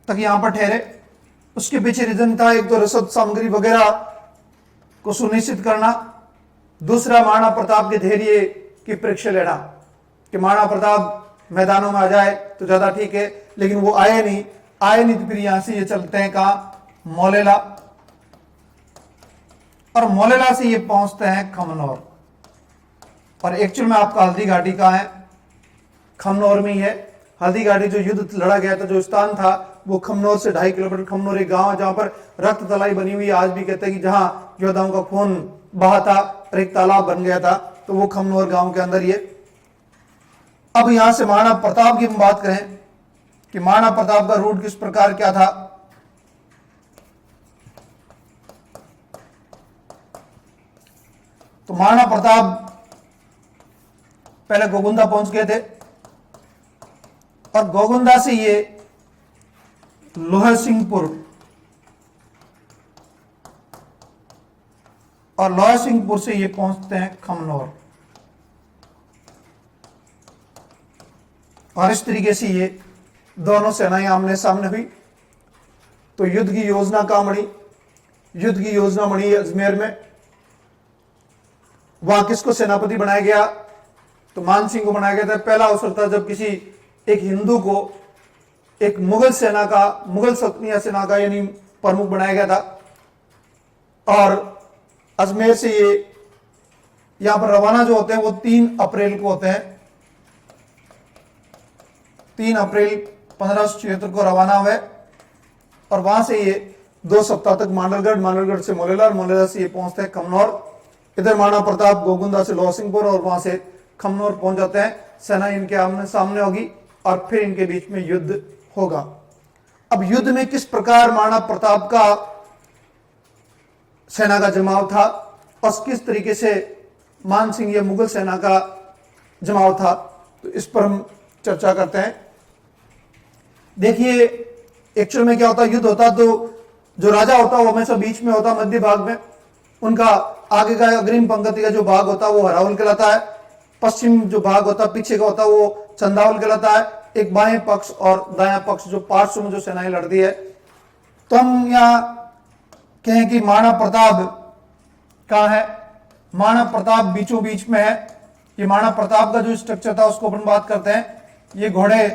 Speaker 1: तक यहां पर ठहरे। उसके पीछे रीजन था, एक तो रसद सामग्री वगैरह को सुनिश्चित करना, दूसरा महाराणा प्रताप के धैर्य की परीक्षा लेना कि महाराणा प्रताप मैदानों में आ जाए तो ज्यादा ठीक है, लेकिन वो आए नहीं तो फिर यहां से ये चलते हैं कहां? मोलेला। और मोलेला से ये पहुंचते हैं खमनौर। और एक्चुअल में आपका हल्दी घाटी कहां है? खमनौर में ही है। हल्दी घाटी जो युद्ध लड़ा गया था, जो स्थान था, वो खमनौर से 2.5 किलोमीटर। खमनौर एक गांव है जहां पर रक्त तलाई बनी हुई है। आज भी कहते हैं कि जहां योद्धाओं का खून बहा था और एक तालाब बन गया था, तो वो खमनौर गांव के अंदर ये। अब यहां से महाराणा प्रताप की हम बात करें कि महाराणा प्रताप का रूट किस प्रकार क्या था। तो महाराणा प्रताप पहले गोगुंदा पहुंच गए थे, और गोगुंदा से ये लोहा सिंहपुर, और लोहा सिंहपुर से ये पहुंचते हैं खमनौर। और इस तरीके से ये दोनों सेनाएं आमने सामने हुई। तो युद्ध की योजना कहां बनी? युद्ध की योजना बनी अजमेर में। वहां किसको सेनापति बनाया गया? तो मान सिंह को बनाया गया था। पहला अवसर था जब किसी एक हिंदू को एक मुगल सल्तनत सेना का यानी प्रमुख बनाया गया था। और अजमेर से ये यहां पर रवाना जो होते हैं वो 3 अप्रैल को होते हैं। 3 अप्रैल 1576 को रवाना हुए, और वहां से ये 2 सप्ताह तक मांडलगढ़ से मोलेला, और मोलेला से ये पहुंचते हैं खमनौर। इधर महाराणा प्रताप गोगुंदा से लोहा सिंहपुर, और वहां से खमनौर पहुंच जाते हैं। सेना इनके आमने सामने होगी और फिर इनके बीच में युद्ध होगा। अब युद्ध में किस प्रकार महाराणा प्रताप का सेना का जमाव था और किस तरीके से मान सिंह या मुगल सेना का जमाव था, तो इस पर हम चर्चा करते हैं। देखिए एक्चुअल में क्या होता, युद्ध होता तो जो राजा होता वो हमेशा बीच में होता, मध्य भाग में। उनका आगे का अग्रिम पंक्ति का जो भाग होता वो हरावल कहलाता है। पश्चिम जो भाग होता पीछे का होता वो चंदावल कहलाता है। एक बाएं पक्ष और दायां पक्ष जो पार्श्व में जो सेनाएं लड़ती है। तो हम यहां कहें कि महाराणा प्रताप कहां है, महाराणा प्रताप बीचों बीच में है। ये महाराणा प्रताप का जो स्ट्रक्चर था उसको अपन बात करते हैं। ये घोड़े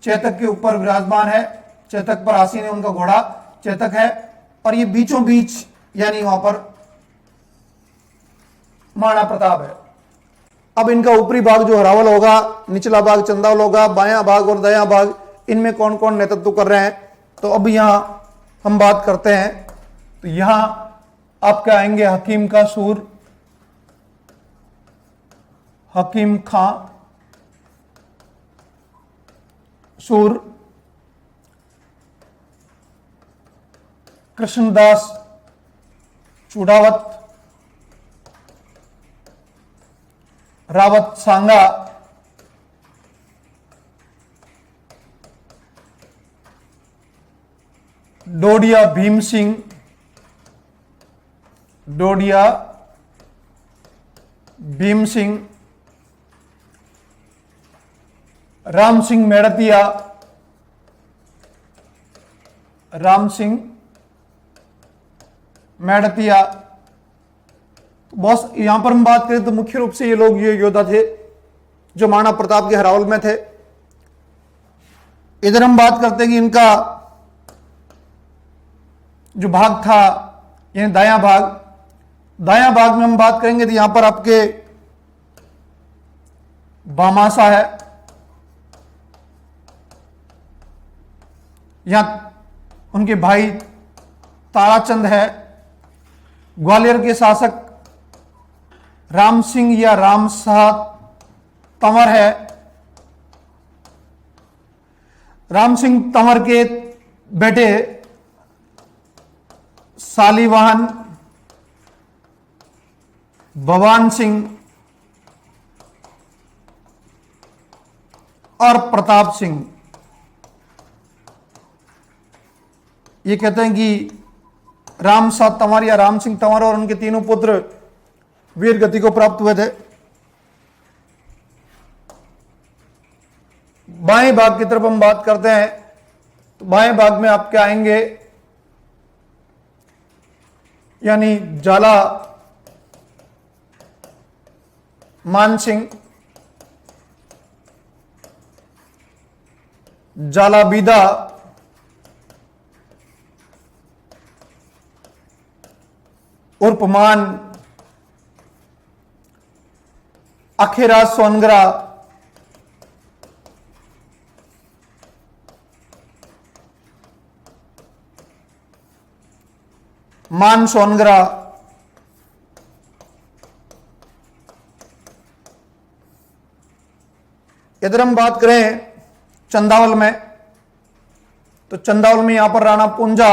Speaker 1: चेतक के ऊपर विराजमान है, चेतक पर आसीन है, उनका घोड़ा चेतक है, और ये बीचों बीच यानी वहां पर महाराणा प्रताप है। अब इनका ऊपरी भाग जो हरावल होगा, निचला भाग चंदावल होगा, बायां भाग और दायां भाग इनमें कौन कौन नेतृत्व कर रहे हैं। तो अब यहां हम बात करते हैं। तो यहां आपके आएंगे हकीम का सूर, हकीम खां सूर, कृष्णदास चूड़ावत, रावत सांगा, डोडिया भीम सिंह, डोडिया भीम सिंह, राम सिंह मेड़तिया, राम सिंह मेड़तिया। बॉस यहां पर हम बात करें तो मुख्य रूप से ये लोग ये योद्धा थे जो महाराणा प्रताप के हरावल में थे। इधर हम बात करते हैं कि इनका जो भाग था यानी दायां भाग, दायां भाग में हम बात करेंगे तो यहां पर आपके बामासा है, यहां उनके भाई ताराचंद है, ग्वालियर के शासक राम सिंह या राम शाह तंवर है, राम सिंह तंवर के बेटे सालीवाहन भवान सिंह और प्रताप सिंह। ये कहते हैं कि राम शाह तंवर या राम सिंह तंवर और उनके तीनों पुत्र वीर गति को प्राप्त हुए थे। बाएं भाग की तरफ हम बात करते हैं तो बाएं भाग में आपके आएंगे यानी जाला मान सिंह, जाला बीदा, उर्फ मान अखेरा सोनगरा, मान सोनगरा, इधर हम बात करें चंदावल में तो चंदावल में यहां पर राणा पुंजा,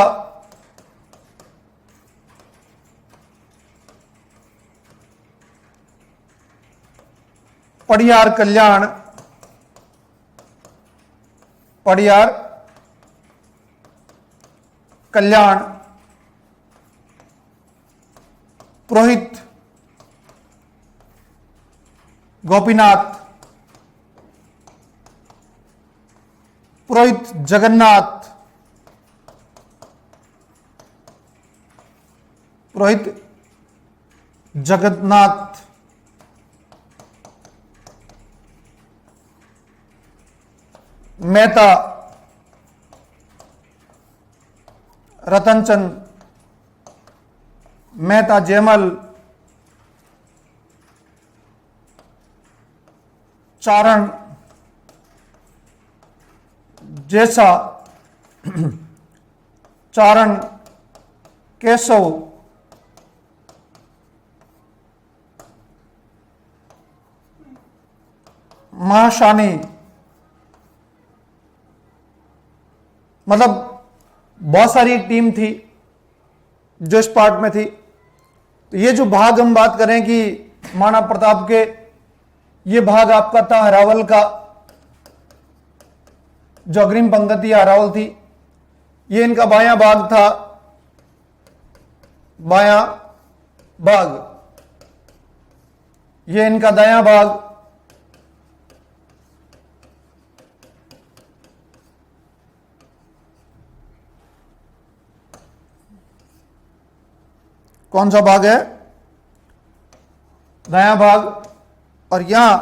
Speaker 1: पड़ियार कल्याण, पड़ियार कल्याण, पुरोहित गोपीनाथ, पुरोहित जगन्नाथ, पुरोहित जगन्नाथ, मेहता रतनचंद, मेहता जयमल, चारण जैसा, चारण केशव, महाशानी, मतलब बहुत सारी टीम थी जो इस पार्ट में थी। तो ये जो भाग हम बात करें कि महाराणा प्रताप के, ये भाग आपका था हरावल का, जो अग्रिम पंक्ति हरावल थी, ये इनका बायां भाग था, बायां भाग, ये इनका दायां भाग, कौन सा भाग है? दायां भाग। और यहां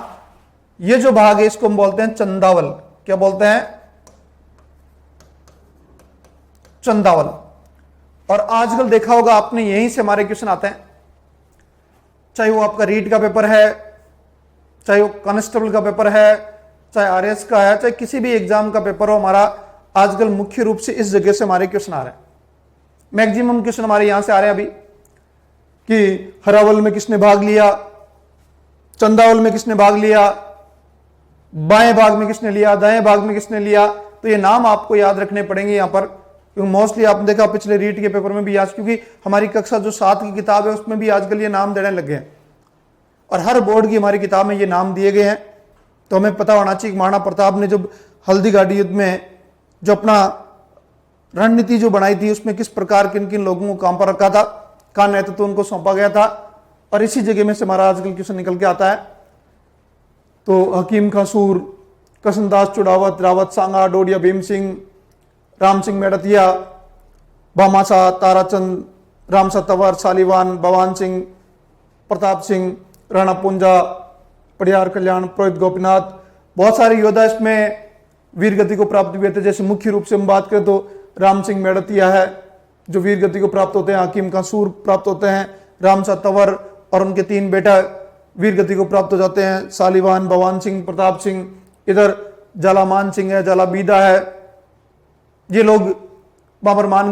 Speaker 1: ये जो भाग है इसको हम बोलते हैं चंदावल। क्या बोलते हैं? चंदावल। और आजकल देखा होगा आपने, यहीं से हमारे क्वेश्चन आते हैं, चाहे वो आपका रीट का पेपर है, चाहे वो कांस्टेबल का पेपर है, चाहे आरएस का है, चाहे किसी भी एग्जाम का पेपर हो, हमारा आजकल मुख्य रूप से इस जगह से हमारे क्वेश्चन आ रहे हैं। मैक्सिमम क्वेश्चन हमारे यहां से आ रहे हैं अभी कि हरावल में किसने भाग लिया, चंदावल में किसने भाग लिया, बाएं भाग में किसने लिया, दाएं भाग में किसने लिया। तो ये नाम आपको याद रखने पड़ेंगे यहां पर, क्योंकि मोस्टली आपने देखा पिछले रीट के पेपर में भी आज, क्योंकि हमारी कक्षा जो 7 की किताब है उसमें भी आजकल ये नाम देने लगे हैं और हर बोर्ड की हमारी किताब में ये नाम दिए गए हैं। तो हमें पता होना चाहिए कि महाराणा प्रताप ने जब हल्दी घाटी युद्ध में जो अपना रणनीति जो बनाई थी उसमें किस प्रकार किन किन लोगों को काम पर रखा था, का नेतृत्व उनको सौंपा गया था, और इसी जगह में से हमारा आजकल क्वेश्चन निकल के आता है। तो हकीम खां सूर, कसनदास चुड़ावत, रावत सांगा, डोडिया भीम सिंह, राम सिंह मेड़तिया, भामाशाह, ताराचंद, रामसा तंवर, सालीवान, भवान सिंह, प्रताप सिंह, राणा पुंजा, पड़ियार कल्याण, पुरोहित गोपीनाथ, बहुत सारे योद्धा इसमें वीर गति को प्राप्त हुए थे। जैसे मुख्य रूप से हम बात करें तो राम सिंह मेड़तिया है जो वीर गति को प्राप्त होते हैं, हकीम खां सूर प्राप्त होते हैं, रामसा तंवर और उनके 3 बेटा वीर गति को प्राप्त हो जाते हैं, सालीवान, भवान सिंह, प्रताप सिंह, इधर जाला मान सिंह है, जाला बीदा है, ये लोग बाबर मान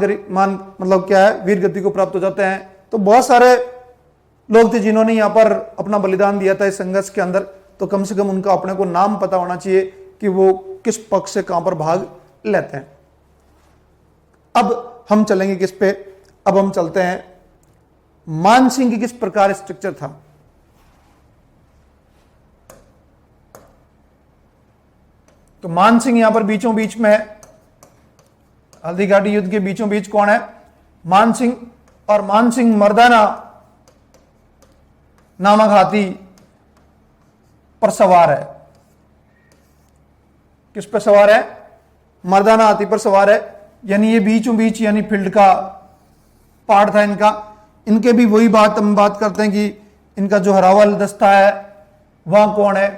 Speaker 1: मतलब क्या है, वीर गति को प्राप्त हो जाते हैं। तो बहुत सारे लोग थे जिन्होंने यहाँ पर अपना बलिदान दिया था इस संघर्ष के अंदर। तो कम से कम उनका अपने को नाम पता होना चाहिए कि वो किस पक्ष से कहां पर भाग लेते हैं। अब हम चलेंगे किस पे? अब हम चलते हैं मान सिंह की किस प्रकार स्ट्रक्चर था। तो मान सिंह यहां पर बीचों बीच में है, हल्दी घाटी युद्ध के बीचों बीच कौन है? मान सिंह। और मान सिंह मर्दाना नामक हाथी पर सवार है। किस पर सवार है? मर्दाना हाथी पर सवार है। यानी ये बीचों बीच यानी फील्ड का पार्ट था इनका। इनके भी वही बात हम बात करते हैं कि इनका जो हरावल दस्ता है वहां कौन है?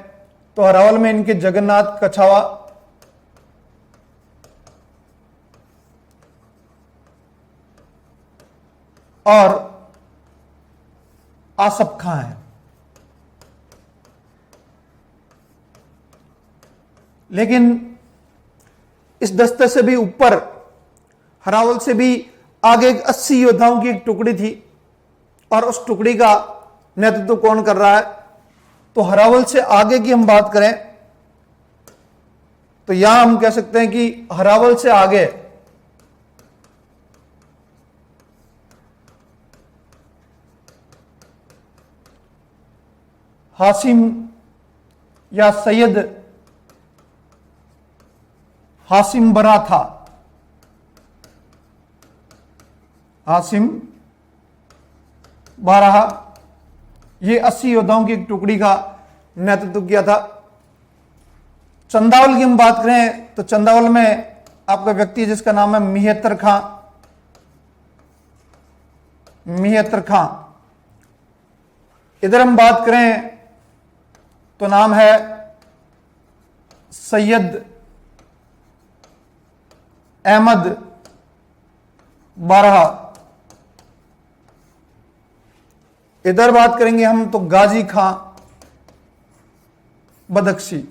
Speaker 1: तो हरावल में इनके जगन्नाथ कछावा, और आसफ खां है। लेकिन इस दस्ते से भी ऊपर हरावल से भी आगे 80 योद्धाओं की एक टुकड़ी थी, और उस टुकड़ी का नेतृत्व कौन कर रहा है? तो हरावल से आगे की हम बात करें तो यहां हम कह सकते हैं कि हरावल से आगे हासिम या सैयद हासिम बरा था। हासिम बारह, ये 80 योद्धाओं की एक टुकड़ी का नेतृत्व किया था। चंदावल की हम बात करें तो चंदावल में आपका व्यक्ति है जिसका नाम है मिहत्तर खां। मिहत्तर खां। इधर हम बात करें तो नाम है सैयद अहमद बारह। इधर बात करेंगे हम तो गाजी खां बदख्शी।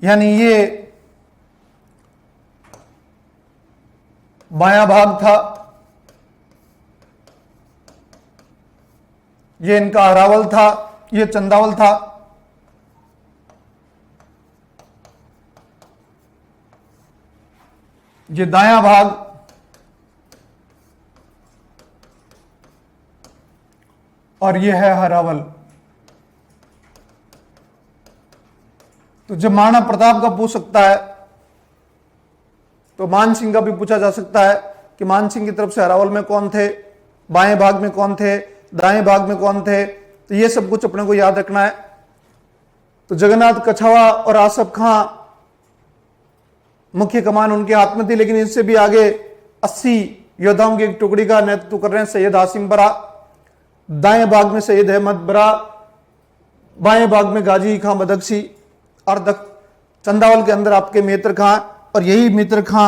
Speaker 1: यानी ये बायां भाग था, ये इनका हरावल था, ये चंदावल था। ये दायां भाग, और ये है हरावल। तो जब महाराणा प्रताप का पूछ सकता है तो मान सिंह का भी पूछा जा सकता है कि मान सिंह की तरफ से हरावल में कौन थे, बाएं भाग में कौन थे, दाएं भाग में कौन थे। तो ये सब कुछ अपने को याद रखना है। तो जगन्नाथ कछावा और आसफ खां मुख्य कमान उनके हाथ में थी, लेकिन इससे भी आगे 80 योद्धाओं की एक टुकड़ी का नेतृत्व कर रहे हैं सैयद हासिम बरा। दाएं भाग में सैयद अहमद बरा, बाएं भाग में गाजी खां बदख्शी, और चंदावल के अंदर आपके मित्र खां। और यही मित्र खां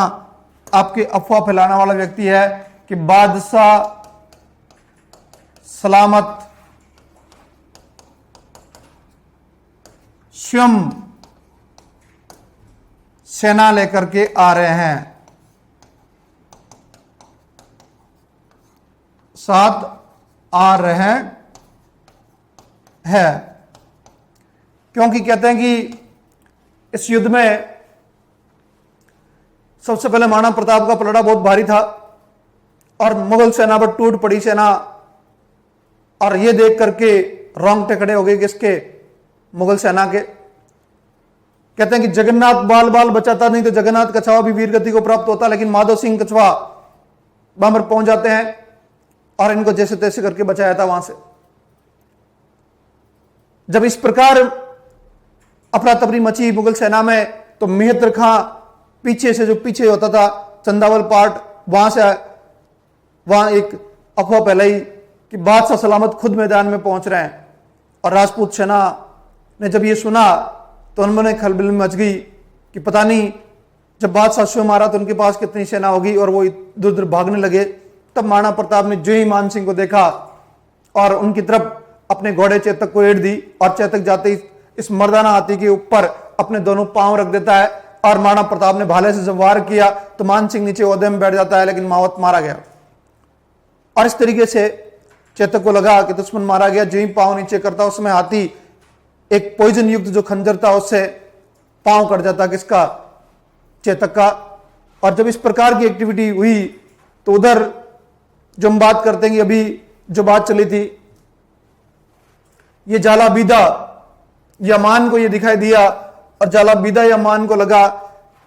Speaker 1: आपके अफवाह फैलाने वाला व्यक्ति है कि बादशाह सलामत स्वयं सेना लेकर के आ रहे हैं, साथ आ रहे हैं। क्योंकि कहते हैं कि इस युद्ध में सबसे पहले महाराणा प्रताप का पलड़ा बहुत भारी था और मुगल सेना पर टूट पड़ी सेना, और यह देख करके रोंगटे खड़े हो गए किसके? मुगल सेना के। कहते हैं कि जगन्नाथ बाल बाल बचाता नहीं तो जगन्नाथ कछवा भी वीर गति को प्राप्त होता, लेकिन माधव सिंह कछवा वहां पर पहुंच जाते हैं और इनको जैसे तैसे करके बचाया था वहां से। जब इस प्रकार अफरा तफरी मची मुगल सेना में, तो मेहतर खां पीछे से, जो पीछे होता था चंदावल पार्ट, वहां से वहां एक अफवाह फैलाई कि बादशाह सलामत खुद मैदान में पहुंच रहे हैं। और राजपूत सेना ने जब ये सुना तो उन्होंने खलबली मच गई कि पता नहीं जब बादशाह स्वयं मारा तो उनके पास कितनी सेना होगी, और वो इधर उधर भागने लगे। तब महाराणा प्रताप ने जो ही मान सिंह को देखा और उनकी तरफ अपने घोड़े चेतक को एड़ दी, और चेतक जाते ही इस मर्दाना हाथी के ऊपर अपने दोनों पांव रख देता है, और महाराणा प्रताप ने भाले से जब वार किया तो मान सिंह नीचे ओहदे में बैठ जाता है, लेकिन मावत मारा गया। और इस तरीके से चेतक को लगा कि दुश्मन मारा गया। जो ही पांव नीचे करता उसमें हाथी एक पॉइजन युक्त जो खंजर था उससे पांव कट जाता किसका? चेतक का। और जब इस प्रकार की एक्टिविटी हुई तो उधर जो हम बात करते हैं कि अभी जो बात चली थी, ये जाला बीदा या मान को ये दिखाई दिया, और जाला बीदा या मान को लगा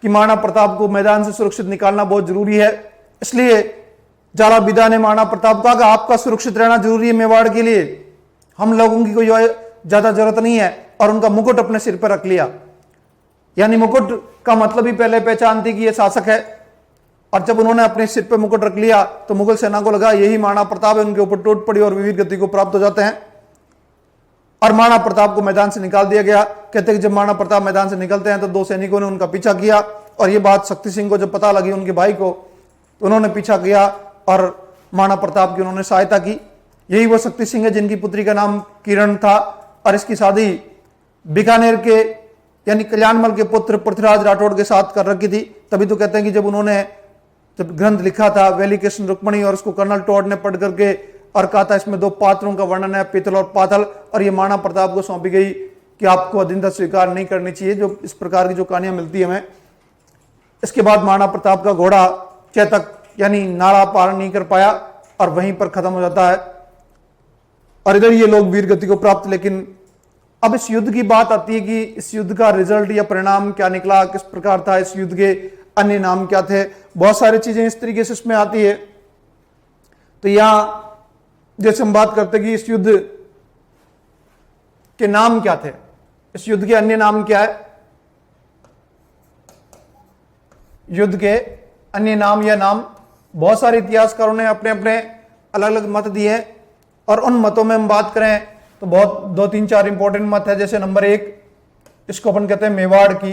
Speaker 1: कि महाराणा प्रताप को मैदान से सुरक्षित निकालना बहुत जरूरी है। इसलिए जाला बीदा ने महाराणा प्रताप को कहा कि आपका सुरक्षित रहना जरूरी है मेवाड़ के लिए, हम लोगों की कोई ज्यादा जरूरत नहीं है। और उनका मुकुट अपने सिर पर रख लिया। यानी मुकुट का मतलब ही पहले पहचान थी कि यह शासक है, और जब उन्होंने अपने सिर पर मुकुट रख लिया तो मुगल सेना को लगा यही महाराणा प्रताप है, उनके ऊपर टूट पड़ी और वीर गति को प्राप्त हो जाते हैं। और महाराणा प्रताप को मैदान से निकाल दिया गया। कहते हैं कि जब महाराणा प्रताप मैदान से निकलते हैं तो दो सैनिकों ने उनका पीछा किया, और यह बात शक्ति सिंह को जब पता लगी उनके भाई को, तो उन्होंने पीछा किया और महाराणा प्रताप की उन्होंने सहायता की। यही वो शक्ति सिंह है जिनकी पुत्री का नाम किरण था, और इसकी शादी बीकानेर के यानी कल्याणमल के पुत्र पृथ्वीराज राठौड़ के साथ कर रखी थी। तभी तो कहते हैं कि जब ग्रंथ लिखा था वैली कृष्ण रुक्मणी, और उसको कर्नल टॉड ने पढ़ करके और कहा था इसमें दो पात्रों का वर्णन है, पितल और पाथल, और ये महाराणा प्रताप को सौंपी गई कि आपको अधीनता स्वीकार नहीं करनी चाहिए। जो इस प्रकार की जो कहानियां मिलती है हमें। इसके बाद महाराणा प्रताप का घोड़ा चेतक यानी नाला पार नहीं कर पाया और वहीं पर खत्म हो जाता है, और इधर ये लोग वीर गति को प्राप्त। लेकिन अब इस युद्ध की बात आती है कि इस युद्ध का रिजल्ट या परिणाम क्या निकला, किस प्रकार था, इस युद्ध के अन्य नाम क्या थे, बहुत सारी चीजें इस तरीके से इसमें आती है। तो यहां जैसे हम बात करते कि इस युद्ध के नाम क्या थे, इस युद्ध के अन्य नाम क्या है, युद्ध के अन्य नाम या नाम बहुत सारे इतिहासकारों ने अपने अपने अलग अलग मत दिए हैं, और उन मतों में हम बात करें तो बहुत 2-3-4 इंपॉर्टेंट मत है। जैसे नंबर 1, इसको अपन कहते हैं मेवाड़ की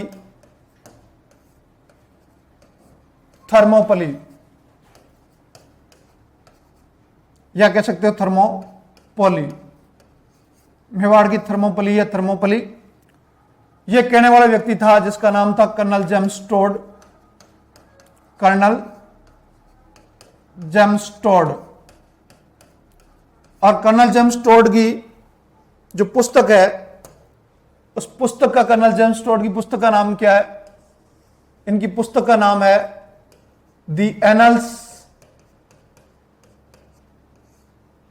Speaker 1: थर्मोपली, या कह सकते हो थर्मोपोली। मेवाड़ की थर्मोपली या थर्मोपली, यह कहने वाला व्यक्ति था जिसका नाम था colonel James Tod. Colonel James Tod. और कर्नल जेम्स टोड की जो पुस्तक है, उस पुस्तक का, कर्नल जेम्स टोड की पुस्तक का नाम क्या है? इनकी पुस्तक का नाम है the annuls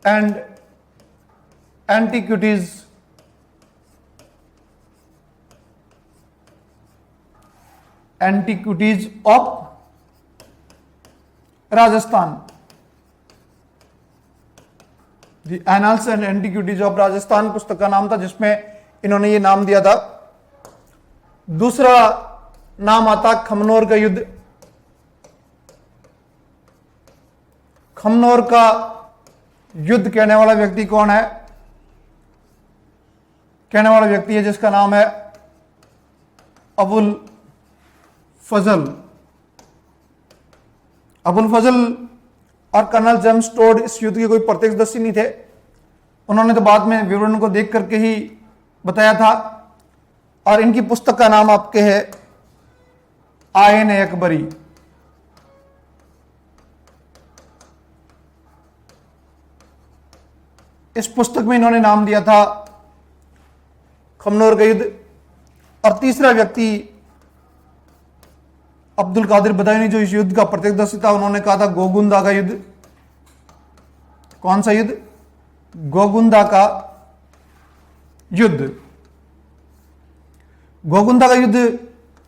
Speaker 1: and antiquities of Rajasthan. The annuls and antiquities of Rajasthan पुस्तक का नाम था, जिसमें इन्होंने ये नाम दिया था। दूसरा नाम आता खमनोर का युद्ध। खमनोर का युद्ध कहने वाला व्यक्ति कौन है? कहने वाला व्यक्ति है जिसका नाम है अबुल फजल। अबुल फजल और कर्नल जेम्स टोड इस युद्ध के कोई प्रत्यक्षदर्शी नहीं थे। उन्होंने तो बाद में विवरण को देख करके ही बताया था। और इनकी पुस्तक का नाम आपके है आयन अकबरी। इस पुस्तक में इन्होंने नाम दिया था खमनोर का युद्ध। और तीसरा व्यक्ति अब्दुल कादिर बदायूनी, जो इस युद्ध का प्रत्यक्षदर्शी था, उन्होंने कहा था गोगुंदा का युद्ध। कौन सा युद्ध? गोगुंदा का युद्ध। गोगुंदा का युद्ध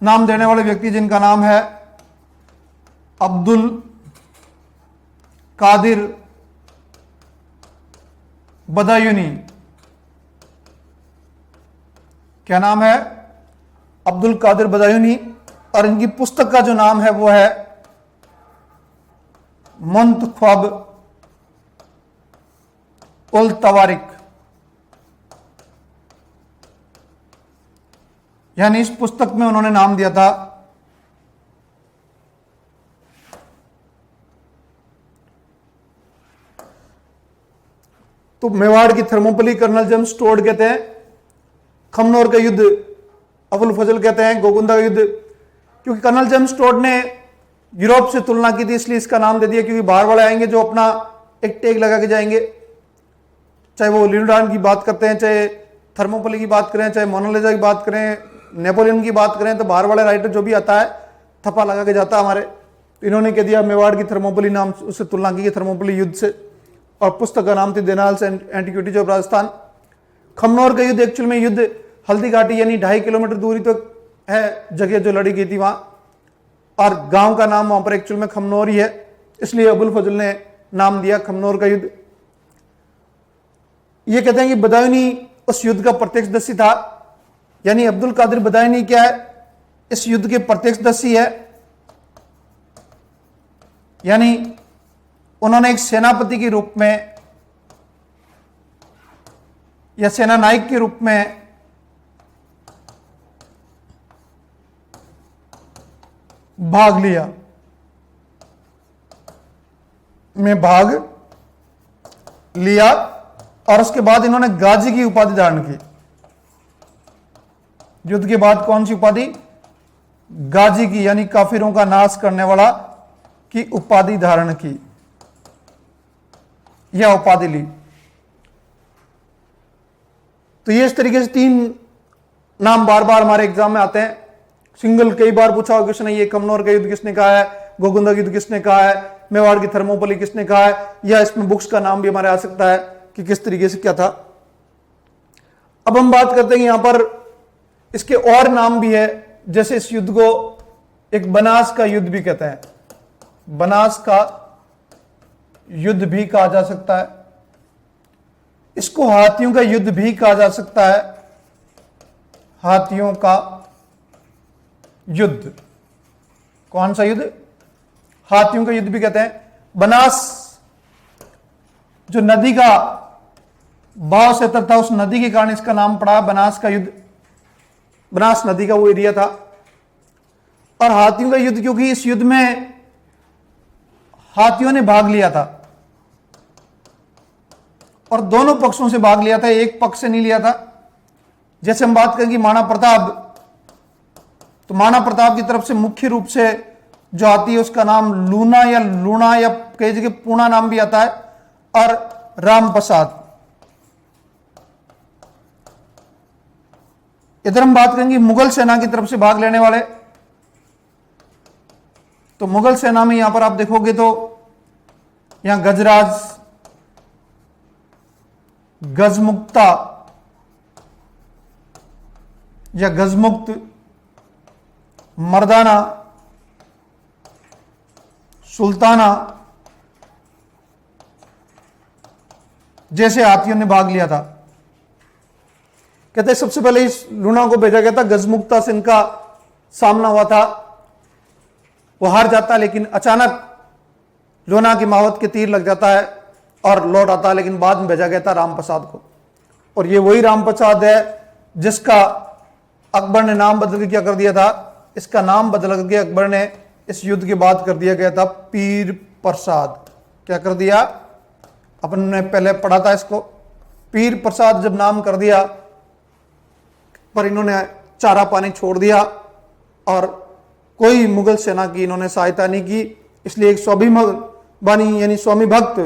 Speaker 1: नाम देने वाले व्यक्ति जिनका नाम है अब्दुल कादिर बदायूनी। क्या नाम है? अब्दुल कादिर बदायूनी। और इनकी पुस्तक का जो नाम है वो है मुंतखब उल तवारिक। यानी इस पुस्तक में उन्होंने नाम दिया था तो मेवाड़ की थर्मोपली कर्नल जेम्स टोड कहते हैं, खमनोर का युद्ध अबुल फजल कहते हैं, गोगुंदा का युद्ध क्योंकि कर्नल जेम्स टोड ने यूरोप से तुलना की थी इसलिए इसका नाम दे दिया, क्योंकि बाहर वाले आएंगे जो अपना एक टेक लगा के जाएंगे, चाहे वो लिनोडान की बात करते हैं, चाहे थर्मोपली की बात करें, चाहे मोनालिसा की बात करें, नेपोलियन की बात करें, तो बाहर वाले राइटर जो भी आता है थप्पा लगा के जाता है हमारे। इन्होंने कह दिया मेवाड़ की थर्मोपली नाम उससे तुलना की थर्मोपली युद्ध से। और पुस्तक का नाम थी देनाल्स एंटीक्विटीज ऑफ राजस्थान। खमनोर का युद्ध एक्चुअल में युद्ध हल्दी घाटी यानी 2.5 किलोमीटर दूरी तो है जगह जो लड़ी गई थी वहां, और गांव का नाम वहां पर एक्चुअल में खमनोर ही है, इसलिए अबुल फजल ने नाम दिया खमनोर का युद्ध। ये कहते हैं कि बदायूनी उस युद्ध का प्रत्यक्षदर्शी था, यानी अब्दुल कादिर बदायूनी क्या है? इस युद्ध के प्रत्यक्षदर्शी है। यानी उन्होंने एक सेनापति के रूप में या सेना नायक के रूप में भाग लिया और उसके बाद इन्होंने गाजी की उपाधि धारण की। युद्ध के बाद कौन सी उपाधि? गाजी की, यानी काफिरों का नाश करने वाला की उपाधि धारण की, यह उपाधि ली। तो ये इस तरीके से 3 नाम बार बार हमारे एग्जाम में आते हैं। सिंगल कई बार पूछा होगा क्वेश्चन, ये खमनोर का युद्ध किसने कहा है, गोगुंदा का युद्ध किसने कहा है, मेवाड़ की थर्मोपली किसने कहा है, या इसमें बुक्स का नाम भी हमारे आ सकता है कि किस तरीके से क्या था। अब हम बात करते हैं यहां पर इसके और नाम भी है, जैसे इस युद्ध को एक बनास का युद्ध भी कहते हैं, बनास का युद्ध भी कहा जा सकता है। इसको हाथियों का युद्ध भी कहा जा सकता है, हाथियों का युद्ध। कौन सा युद्ध? हाथियों का युद्ध भी कहते हैं। बनास जो नदी का बहाव क्षेत्र था, उस नदी के कारण इसका नाम पड़ा बनास का युद्ध। बनास नदी का वो एरिया था। और हाथियों का युद्ध क्योंकि इस युद्ध में हाथियों ने भाग लिया था और दोनों पक्षों से भाग लिया था, एक पक्ष से नहीं लिया था। जैसे हम बात करेंगे माना प्रताप, तो माना प्रताप की तरफ से मुख्य रूप से जो आती है उसका नाम लूना या लूणा या कई जगह पूना नाम भी आता है, और राम प्रसाद। इधर हम बात करेंगे मुगल सेना की तरफ से भाग लेने वाले। तो मुगल सेना में यहां पर आप देखोगे तो यहां गजराज, गजमुक्ता या गजमुक्त, मर्दाना, सुल्ताना जैसे हाथियों ने भाग लिया था। कहते हैं सबसे पहले इस लूणा को भेजा गया था, गजमुक्ता से इनका सामना हुआ था, वो हार जाता, लेकिन अचानक लोना की मावत के तीर लग जाता है और लौट आता, लेकिन बाद में भेजा गया था रामप्रसाद को। और ये वही रामप्रसाद है जिसका अकबर ने नाम बदल के क्या कर दिया था, इसका नाम बदल करके अकबर ने इस युद्ध के बाद कर दिया गया था पीर प्रसाद। क्या कर दिया, अपन ने पहले पढ़ा था इसको, पीर प्रसाद जब नाम कर दिया, पर इन्होंने चारा पानी छोड़ दिया और कोई मुगल सेना की इन्होंने सहायता नहीं की, इसलिए एक स्वाभिमानी यानी स्वामी भक्त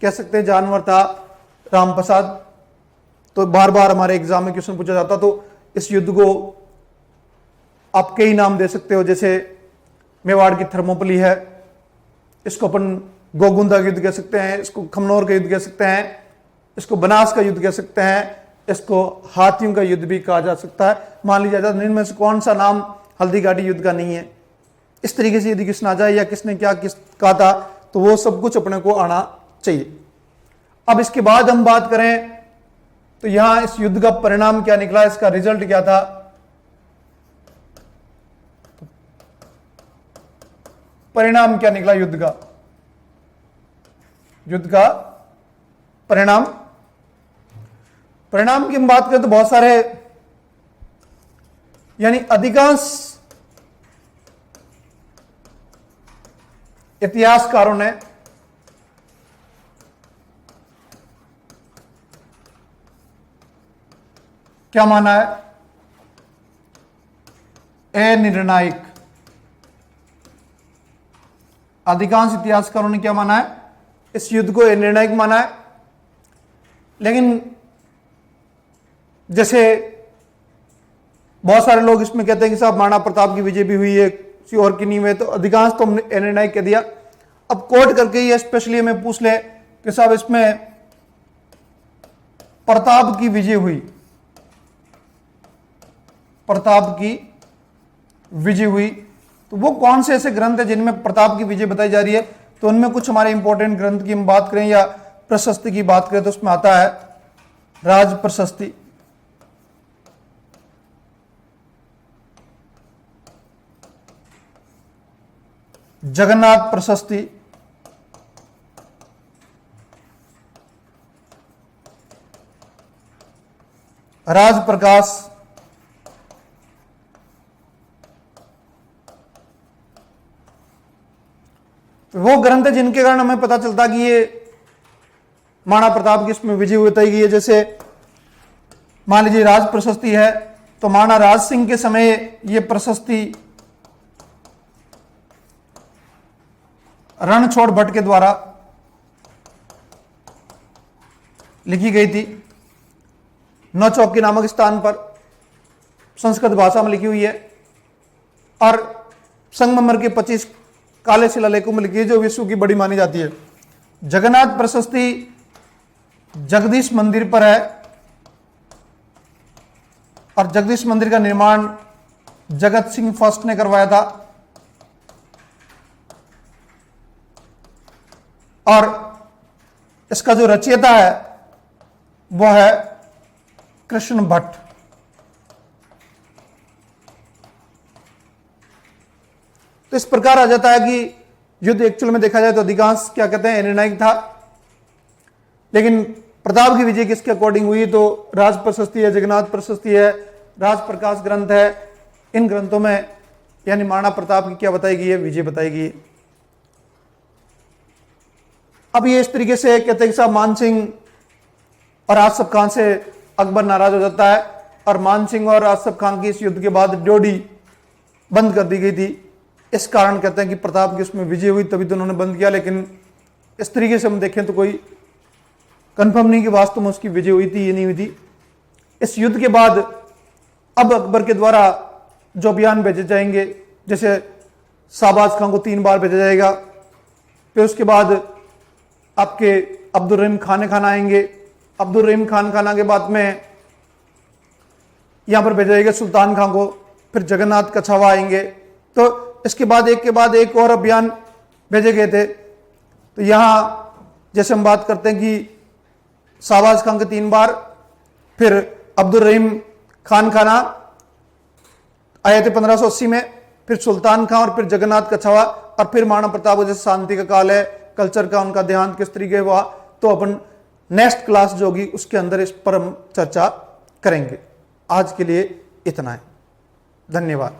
Speaker 1: कह सकते हैं जानवर था रामप्रसाद। तो बार बार हमारे एग्जाम में क्वेश्चन पूछा जाता, तो इस युद्ध को आप कई नाम दे सकते हो, जैसे मेवाड़ की थर्मोपली है, इसको अपन गोगुंदा का युद्ध कह सकते हैं, इसको खमनौर का युद्ध कह सकते हैं, इसको बनास का युद्ध कह सकते हैं, इसको हाथियों का युद्ध भी कहा जा सकता है। मान लीजिए जाता इनमें से कौन सा नाम हल्दी घाटी युद्ध का नहीं है। इस तरीके से यदि किसने आ जाए या किसने क्या किस कहा था, तो वो सब कुछ अपने को आना चाहिए। अब इसके बाद हम बात करें तो यहां इस युद्ध का परिणाम क्या निकला, इसका रिजल्ट क्या था। परिणाम क्या निकला युद्ध का, युद्ध का परिणाम की हम बात करें तो बहुत सारे यानी अधिकांश इतिहासकारों ने क्या माना है, अनिर्णायक। अधिकांश इतिहासकारों ने क्या माना है, इस युद्ध को अनिर्णायक माना है। लेकिन जैसे बहुत सारे लोग इसमें कहते हैं कि साहब महाराणा प्रताप की विजय भी हुई है, किसी और की नहीं हुई, तो अधिकांश तो हमने अनिर्णायक कह दिया। अब कोट करके ये स्पेशली हमें पूछ ले कि साहब इसमें प्रताप की विजय हुई, प्रताप की विजय हुई, तो वो कौन से ऐसे ग्रंथ है जिनमें प्रताप की विजय बताई जा रही है। तो उनमें कुछ हमारे इंपॉर्टेंट ग्रंथ की हम बात करें या प्रशस्ति की बात करें तो उसमें आता है राज प्रशस्ति, जगन्नाथ प्रशस्ति, राज प्रकाश, वो ग्रंथ है जिनके कारण हमें पता चलता कि ये महाराणा प्रताप की इसमें विजय बताई गई है। जैसे मान लीजिए राज प्रशस्ति है, तो महाराणा राज सिंह के समय ये प्रशस्ति रणछोड़ भट्ट के द्वारा लिखी गई थी। नौचौकी नामक स्थान पर संस्कृत भाषा में लिखी हुई है और संगमरमर के 25 काले शिलालेखों में लिखी है, जो विश्व की बड़ी मानी जाती है। जगन्नाथ प्रशस्ति जगदीश मंदिर पर है और जगदीश मंदिर का निर्माण जगत सिंह फर्स्ट ने करवाया था और इसका जो रचयिता है वो है कृष्ण भट्ट। तो इस प्रकार आ जाता है कि युद्ध एक्चुअल में देखा जाए तो अधिकांश क्या कहते हैं अनिर्णायक था, लेकिन प्रताप की विजय किसके अकॉर्डिंग हुई, तो राज प्रशस्ति है, जगन्नाथ प्रशस्ति है, राज प्रकाश ग्रंथ है। इन ग्रंथों में यानी महाराणा प्रताप की क्या बताई गई है, विजय बताई गई है। अब ये इस तरीके से कहते हैं कि साहब मान सिंह और आसफ खान से अकबर नाराज हो जाता है और मान सिंह और आसफ खान की इस युद्ध के बाद ड्योढ़ी बंद कर दी गई थी। इस कारण कहते हैं कि प्रताप की उसमें विजय हुई, तभी तो उन्होंने बंद किया। लेकिन इस तरीके से हम देखें तो कोई कंफर्म नहीं कि वास्तव में उसकी विजय हुई थी या नहीं हुई थी। इस युद्ध के बाद अब अकबर के द्वारा जो अभियान भेजे जाएंगे, जैसे शाहबाज खान को 3 बार भेजा जाएगा, फिर उसके बाद आपके अब्दुल रहीम खान आएंगे, अब्दुल रहीम खान के बाद में यहां पर भेजा जाएगा सुल्तान खान को, फिर जगन्नाथ कछावा आएंगे। तो इसके बाद एक और अभियान भेजे गए थे। तो यहां जैसे हम बात करते हैं कि शाहबाज खान के 3 बार, फिर अब्दुल रहीम खाना, आए थे 1580 में, फिर सुल्तान खां और फिर जगन्नाथ कछावा और फिर महाराणा प्रताप। जैसे शांति का काल है, कल्चर का उनका देहांत किस तरीके हुआ, तो अपन नेक्स्ट क्लास जो होगी उसके अंदर इस पर हम चर्चा करेंगे। आज के लिए इतना है, धन्यवाद।